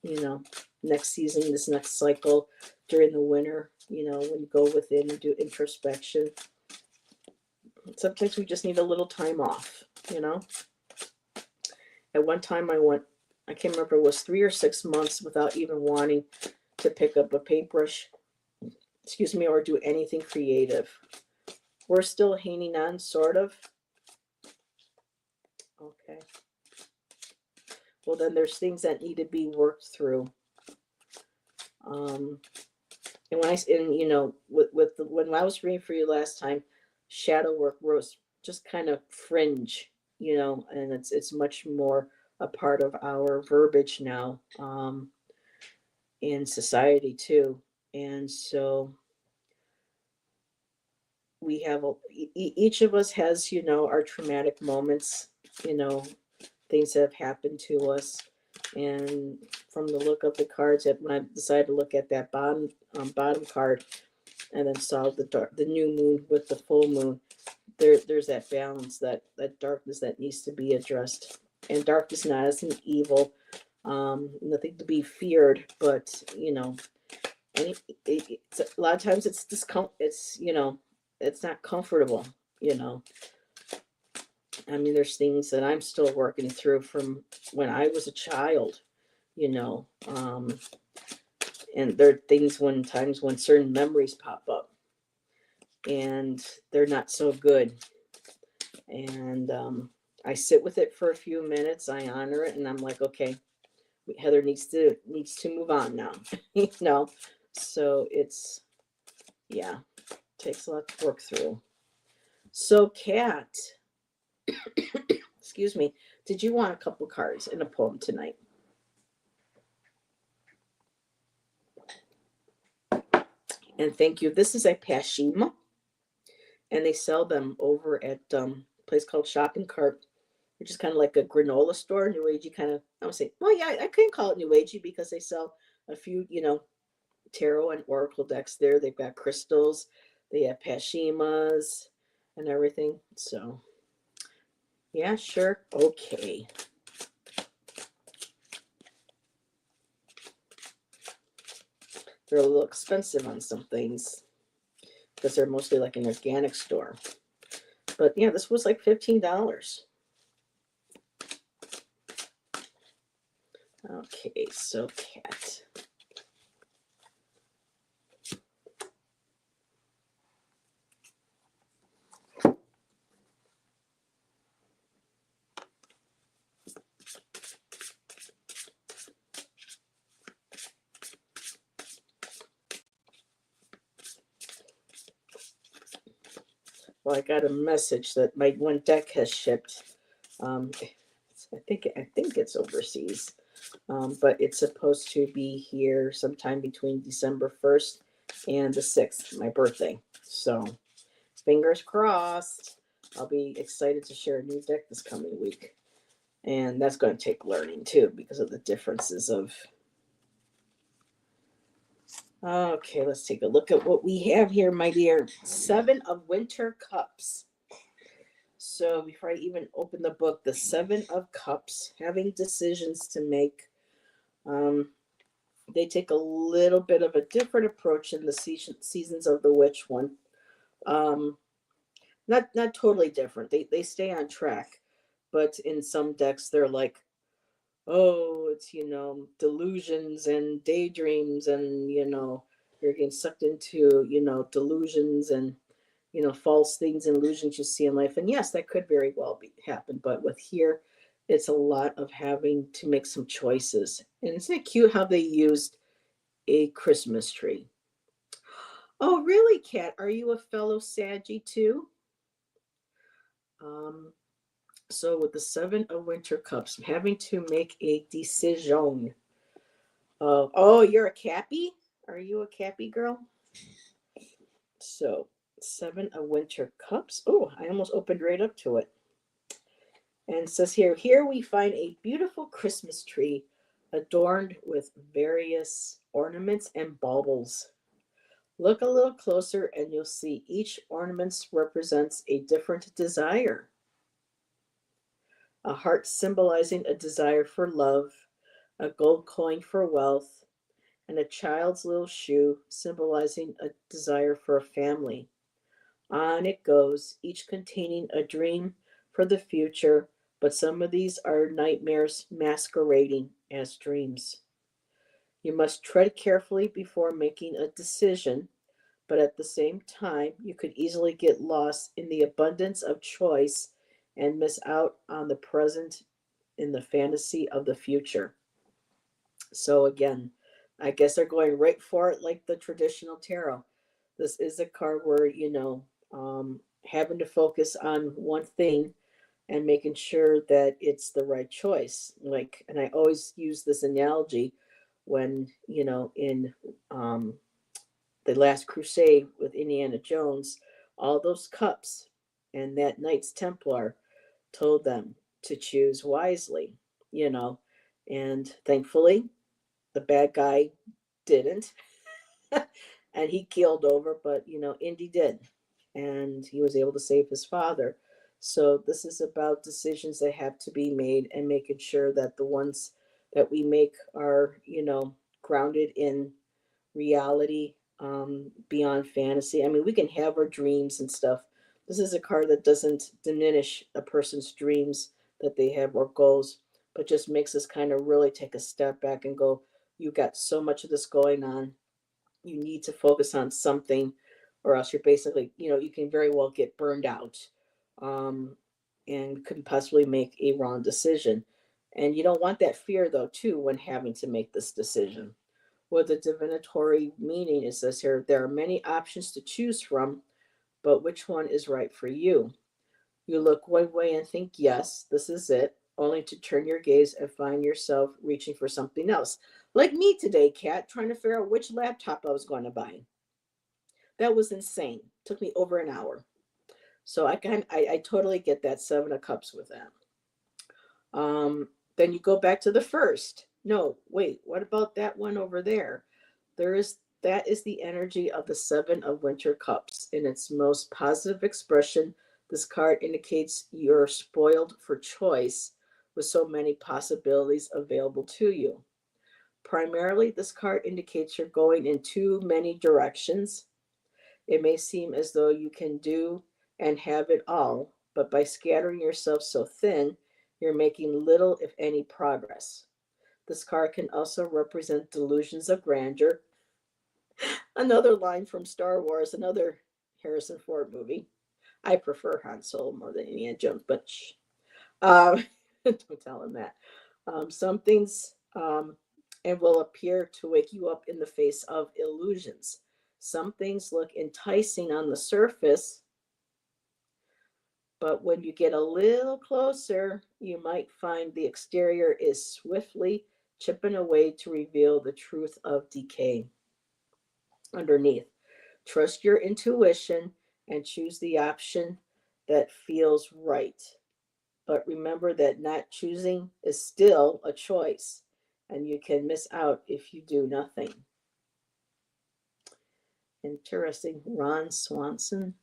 Speaker 1: you know, next season, this next cycle during the winter, when you go within and do introspection. Sometimes we just need a little time off. At one time I can't remember, it was 3 or 6 months without even wanting to pick up a paintbrush, or do anything creative. We're still hanging on, sort of. Okay. Well, then there's things that need to be worked through. And when I was reading for you last time, shadow work was just kind of fringe, and it's much more a part of our verbiage now, in society too. And so we have each of us has our traumatic moments, things that have happened to us. And from the look of the cards, when I decided to look at that bottom card, and then saw the new moon with the full moon, there's that balance, that darkness that needs to be addressed. And darkness not as an evil, nothing to be feared, but it's, a lot of times it's discomfort. It's not comfortable. I mean, there's things that I'm still working through from when I was a child. You know, and there are times when certain memories pop up, and they're not so good. And I sit with it for a few minutes. I honor it, and I'm like, okay, Heather needs to move on now. So it's, yeah, takes a lot to work through. So Kat, excuse me, did you want a couple cards in a poem tonight? And thank you. This is a Pashima, and they sell them over at a place called Shop and Cart, which is kind of like a granola store, new agey kind of. I would say, well, yeah, I couldn't call it new agey because they sell a few, tarot and oracle decks there. They've got crystals, they have Pashimas and everything. So, yeah, sure, okay. They're a little expensive on some things because they're mostly like an organic store. But yeah, this was like $15. Okay, so Kat. Well, I got a message that my one deck has shipped. Um, I think it's overseas, but it's supposed to be here sometime between December 1st and the 6th, my birthday. So fingers crossed. I'll be excited to share a new deck this coming week. And that's going to take learning too because of the differences of. Okay, let's take a look at what we have here, my dear. 7 of Winter Cups. So before I even open the book, the 7 of Cups, having decisions to make. They take a little bit of a different approach in the seasons of the witch one. Um, not totally different. They stay on track, but in some decks they're like, oh, it's delusions and daydreams, and you're getting sucked into delusions and false things and illusions you see in life. And yes, that could very well happen. But with here, it's a lot of having to make some choices. And isn't it cute how they used a Christmas tree? Oh, really, Kat? Are you a fellow Saggy too? Um, so with the 7 of Winter Cups, having to make a decision. Oh, you're a Cappy? Are you a Cappy girl? So 7 of Winter Cups. Oh, I almost opened right up to it. And it says here we find a beautiful Christmas tree adorned with various ornaments and baubles. Look a little closer and you'll see each ornament represents a different desire. A heart symbolizing a desire for love, a gold coin for wealth, and a child's little shoe symbolizing a desire for a family. On it goes, each containing a dream for the future, but some of these are nightmares masquerading as dreams. You must tread carefully before making a decision, but at the same time, you could easily get lost in the abundance of choice and miss out on the present in the fantasy of the future. So, again, I guess they're going right for it like the traditional tarot. This is a card where, having to focus on one thing and making sure that it's the right choice. Like, and I always use this analogy when, in the Last Crusade with Indiana Jones, all those cups and that Knights Templar told them to choose wisely, you know, and thankfully the bad guy didn't, and he keeled over, but Indy did, and he was able to save his father. So this is about decisions that have to be made and making sure that the ones that we make are, grounded in reality, beyond fantasy. I mean, we can have our dreams and stuff. This is a card that doesn't diminish a person's dreams that they have or goals, but just makes us kind of really take a step back and go, you got so much of this going on. You need to focus on something, or else you're basically, you can very well get burned out, um, and could possibly make a wrong decision. And you don't want that fear, though, too, when having to make this decision. What the divinatory meaning is this here: there are many options to choose from, but which one is right for you? You look one way and think, yes, this is it, only to turn your gaze and find yourself reaching for something else. Like me today, Kat, trying to figure out which laptop I was going to buy. That was insane. Took me over an hour. So I totally get that 7 of Cups with that. Then you go back to the first. No, wait, what about that one over there? That is the energy of the 7 of Winter Cups in its most positive expression. This card indicates you're spoiled for choice with so many possibilities available to you. Primarily, this card indicates you're going in too many directions. It may seem as though you can do and have it all, but by scattering yourself so thin, you're making little, if any, progress. This card can also represent delusions of grandeur. Another line from Star Wars, another Harrison Ford movie. I prefer Han Solo more than Indiana Jones, but shh. Don't tell him that. Some things, and will appear to wake you up in the face of illusions. Some things look enticing on the surface, But when you get a little closer, you might find the exterior is swiftly chipping away to reveal the truth of decay underneath. Trust your intuition and choose the option that feels right. But remember that not choosing is still a choice, and you can miss out if you do nothing. Interesting. Ron Swanson.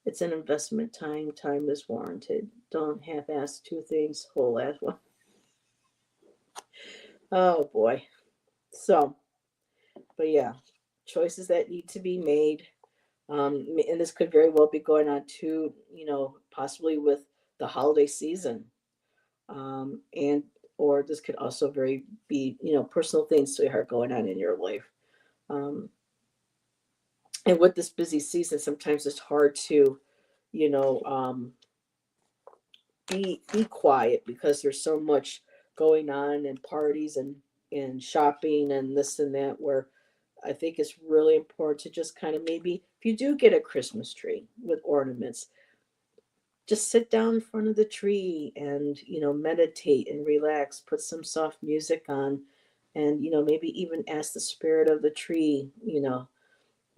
Speaker 1: It's an investment time. Time is warranted. Don't half ass two things, whole ass one. Oh boy. So, but yeah, choices that need to be made. And this could very well be going on too, possibly with the holiday season. And or this could also very be, personal things, sweetheart, going on in your life. Um, and with this busy season, sometimes it's hard to, you know, be quiet because there's so much going on and parties and shopping and this and that, where I think it's really important to just kind of, maybe if you do get a Christmas tree with ornaments, just sit down in front of the tree and, meditate and relax, put some soft music on, and, maybe even ask the spirit of the tree,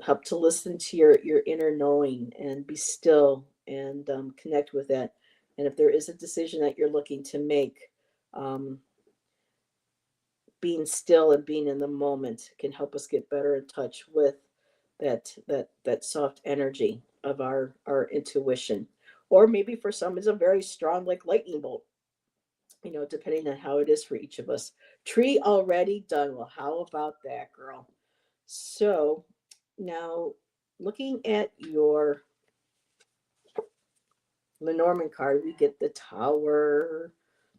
Speaker 1: help to listen to your inner knowing and be still and connect with that. And if there is a decision that you're looking to make, um, being still and being in the moment can help us get better in touch with that soft energy of our intuition. Or maybe for some it's a very strong, like, lightning bolt, depending on how it is for each of us. Tree already done. Well, how about that, girl? So now, looking at your Lenormand card, we get the Tower.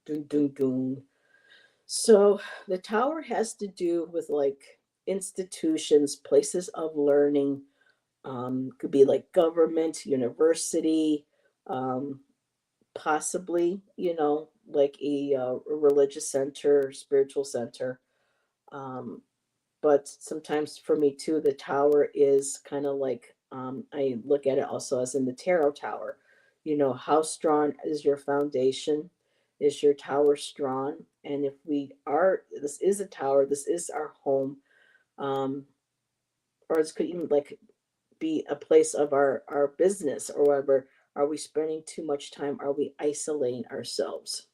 Speaker 1: Dun, dun, dun. So the Tower has to do with, like, institutions, places of learning. Could be like government, university, um, possibly, like a religious center, spiritual center. Um, but sometimes for me too, the tower is kind of like, I look at it also as in the tarot tower. How strong is your foundation? Is your tower strong? And if this is a tower, this is our home, um, or this could even, like, be a place of our business or whatever. Are we spending too much time? Are we isolating ourselves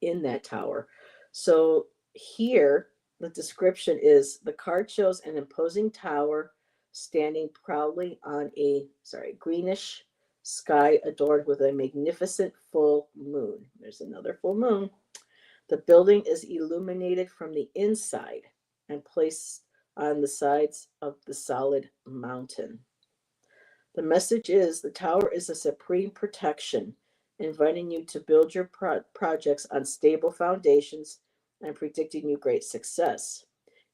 Speaker 1: in that tower? So here, the description is, the card shows an imposing tower standing proudly on a, greenish sky adorned with a magnificent full moon. There's another full moon. The building is illuminated from the inside and placed on the sides of the solid mountain. The message is, the tower is a supreme protection, inviting you to build your projects on stable foundations and predicting you great success.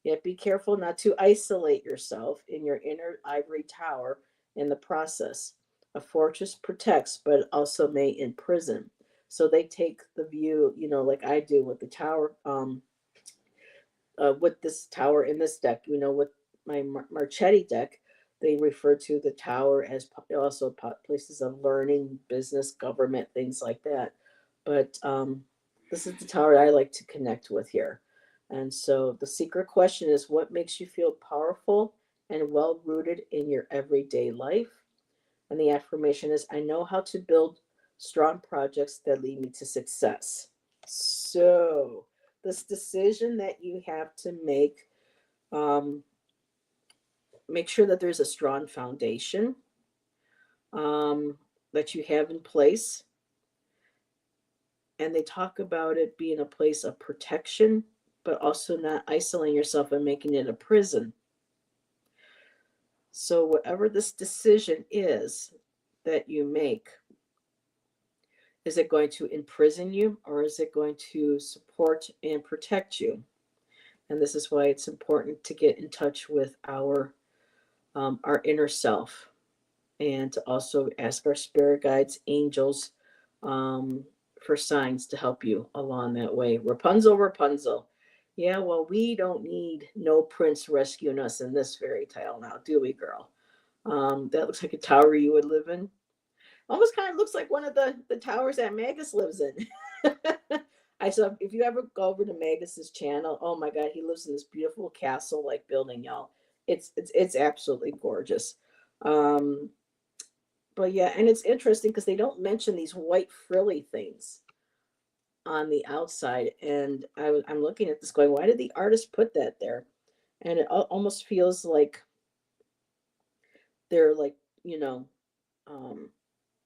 Speaker 1: Yet be careful not to isolate yourself in your inner ivory tower in the process. A fortress protects, but also may imprison. So they take the view, like I do with the tower, with this tower in this deck, with my Marchetti deck, they refer to the tower as also places of learning, business, government, things like that. But this is the tower I like to connect with here. And so the secret question is, what makes you feel powerful and well rooted in your everyday life? And the affirmation is, I know how to build strong projects that lead me to success. So, this decision that you have to um, make sure that there's a strong foundation, um, that you have in place. And they talk about it being a place of protection, but also not isolating yourself and making it a prison. So, whatever this decision is that you make, is it going to imprison you, or is it going to support and protect you? And this is why it's important to get in touch with our inner self, and to also ask our spirit guides, angels, um, for signs to help you along that way. Rapunzel, Rapunzel. Yeah, well, we don't need no prince rescuing us in this fairy tale now, do we, girl? That looks like a tower you would live in. Almost kind of looks like one of the towers that Magus lives in. I saw if you ever go over to Magus's channel, oh my god, he lives in this beautiful castle like building, y'all. It's absolutely gorgeous. Um, but yeah, and it's interesting because they don't mention these white frilly things on the outside, and I'm looking at this going, why did the artist put that there? And it almost feels like they're like, you know, um,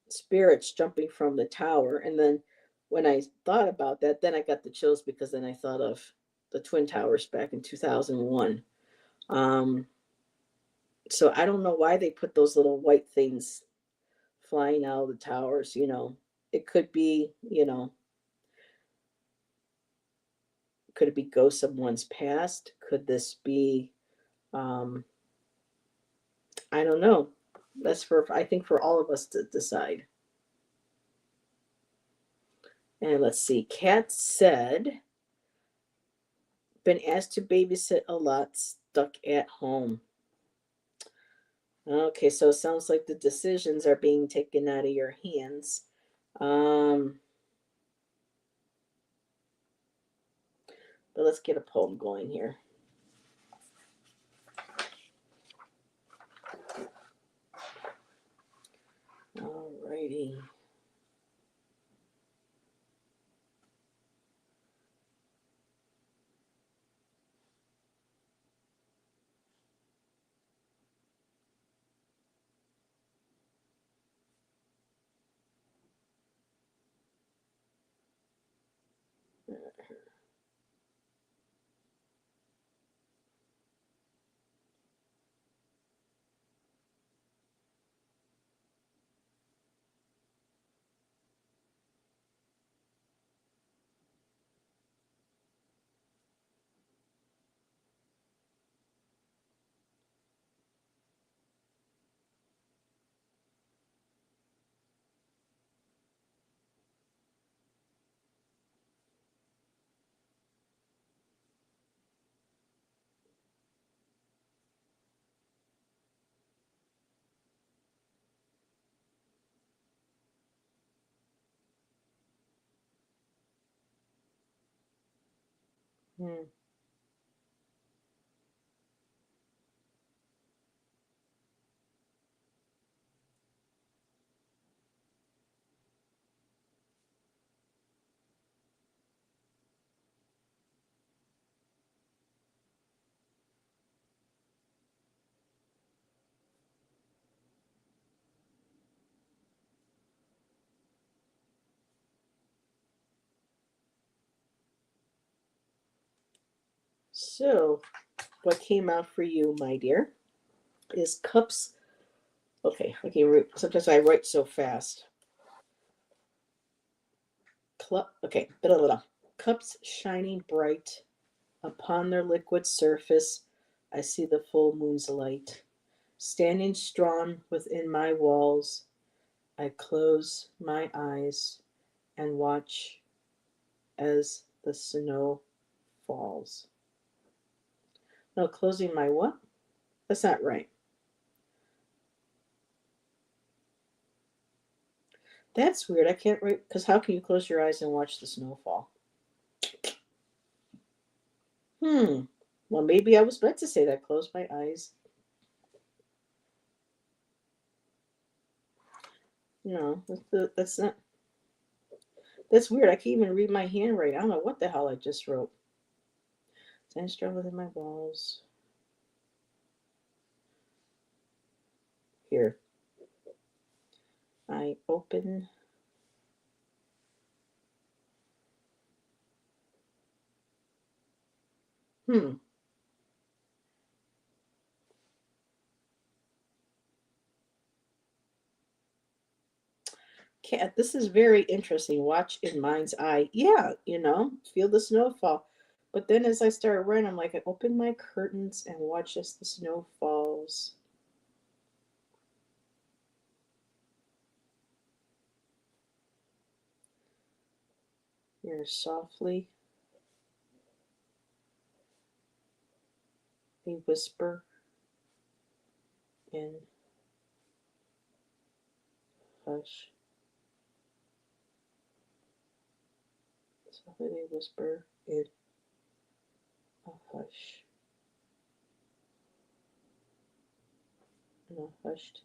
Speaker 1: spirits jumping from the tower. And then when I thought about that, then I got the chills because then I thought of the Twin Towers back in 2001. Um, so I don't know why they put those little white things flying out of the towers. It could be, could it be ghosts of one's past? Could this be, um, I don't know. That's I think, for all of us to decide. And let's see. Kat said, been asked to babysit a lot, stuck at home. Okay, so it sounds like the decisions are being taken out of your hands. Um, but let's get a poem going here. Alrighty. Hmm. So, what came out for you, my dear, is cups. Okay. Sometimes I write so fast. Okay. Blah, blah, blah. Cups shining bright upon their liquid surface. I see the full moon's light. Standing strong within my walls, I close my eyes and watch as the snow falls. No, closing my what? That's not right. That's weird. I can't write, because how can you close your eyes and watch the snow fall? Hmm. Well, maybe I was meant to say that. Close my eyes. No, that's not. That's weird. I can't even read my handwriting. I don't know what the hell I just wrote. Stand strong within my walls. Here. I open. Hmm. Cat, this is very interesting. Watch in mind's eye. Yeah, feel the snowfall. But then as I started writing, I'm like, I open my curtains and watch as the snow falls. Here, softly, they whisper in hush. Softly they whisper in a hush. In a hushed,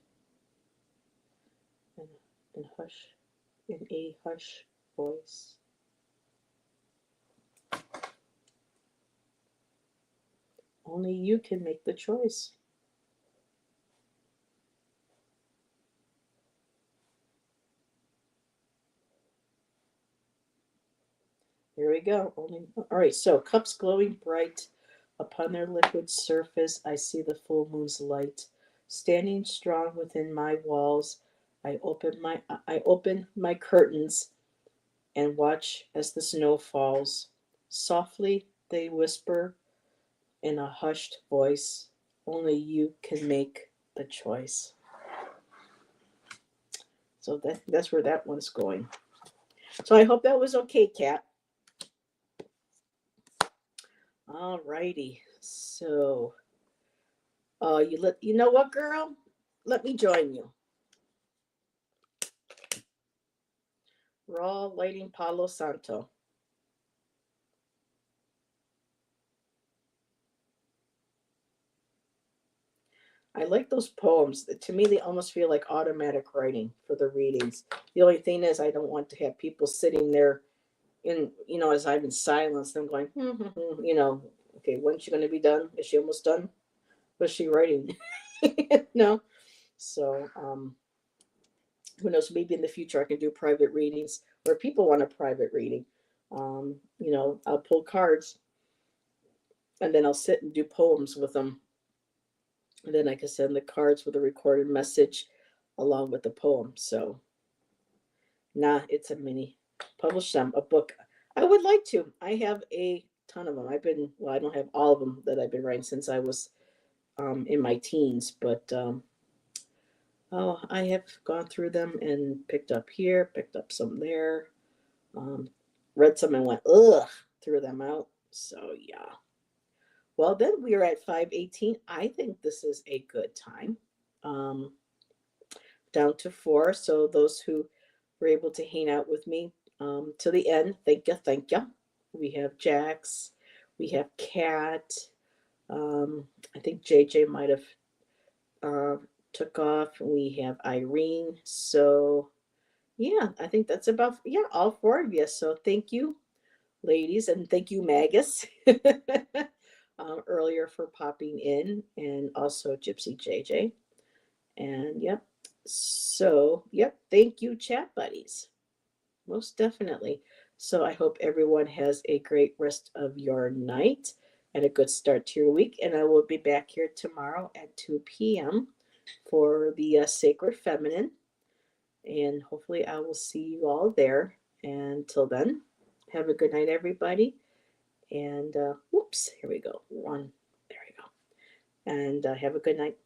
Speaker 1: in hush, in a hush voice. Only you can make the choice. Here we go. All right. So cups glowing bright upon their liquid surface, I see the full moon's light. Standing strong within my walls, I open my curtains and watch as the snow falls. Softly they whisper in a hushed voice. Only you can make the choice. So that's where that one's going. So I hope that was okay, Kat. All righty. So, you know what, girl? Let me join you. Raw lighting Palo Santo. I like those poems. To me, they almost feel like automatic writing for the readings. The only thing is, I don't want to have people sitting there as I'm in silence, them going, okay, when's she going to be done? Is she almost done? What's she writing? No. So, who knows? Maybe in the future I can do private readings where people want a private reading. I'll pull cards and then I'll sit and do poems with them. And then I can send the cards with a recorded message along with the poem. So, it's a mini. Publish them, a book. I would like to. I have a ton of them. I don't have all of them that I've been writing since I was in my teens, but I have gone through them and picked up here, picked up some there, um, read some and went, ugh, threw them out. So, yeah. Well, then we are at 5:18. I think this is a good time. Um, Down to 4. So, those who were able to hang out with me to the end, thank you, thank you. We have Jax, we have Kat. I think JJ might have uh, took off. We have Irene. So, yeah, I think that's about, yeah, all 4 of you. So, thank you, ladies, and thank you, Magus, earlier for popping in, and also Gypsy JJ. And yep, so yep, thank you, chat buddies. Most definitely. So I hope everyone has a great rest of your night and a good start to your week. And I will be back here tomorrow at 2 p.m. for the Sacred Feminine. And hopefully, I will see you all there. And until then, have a good night, everybody. And whoops, here we go. One, there we go. And have a good night.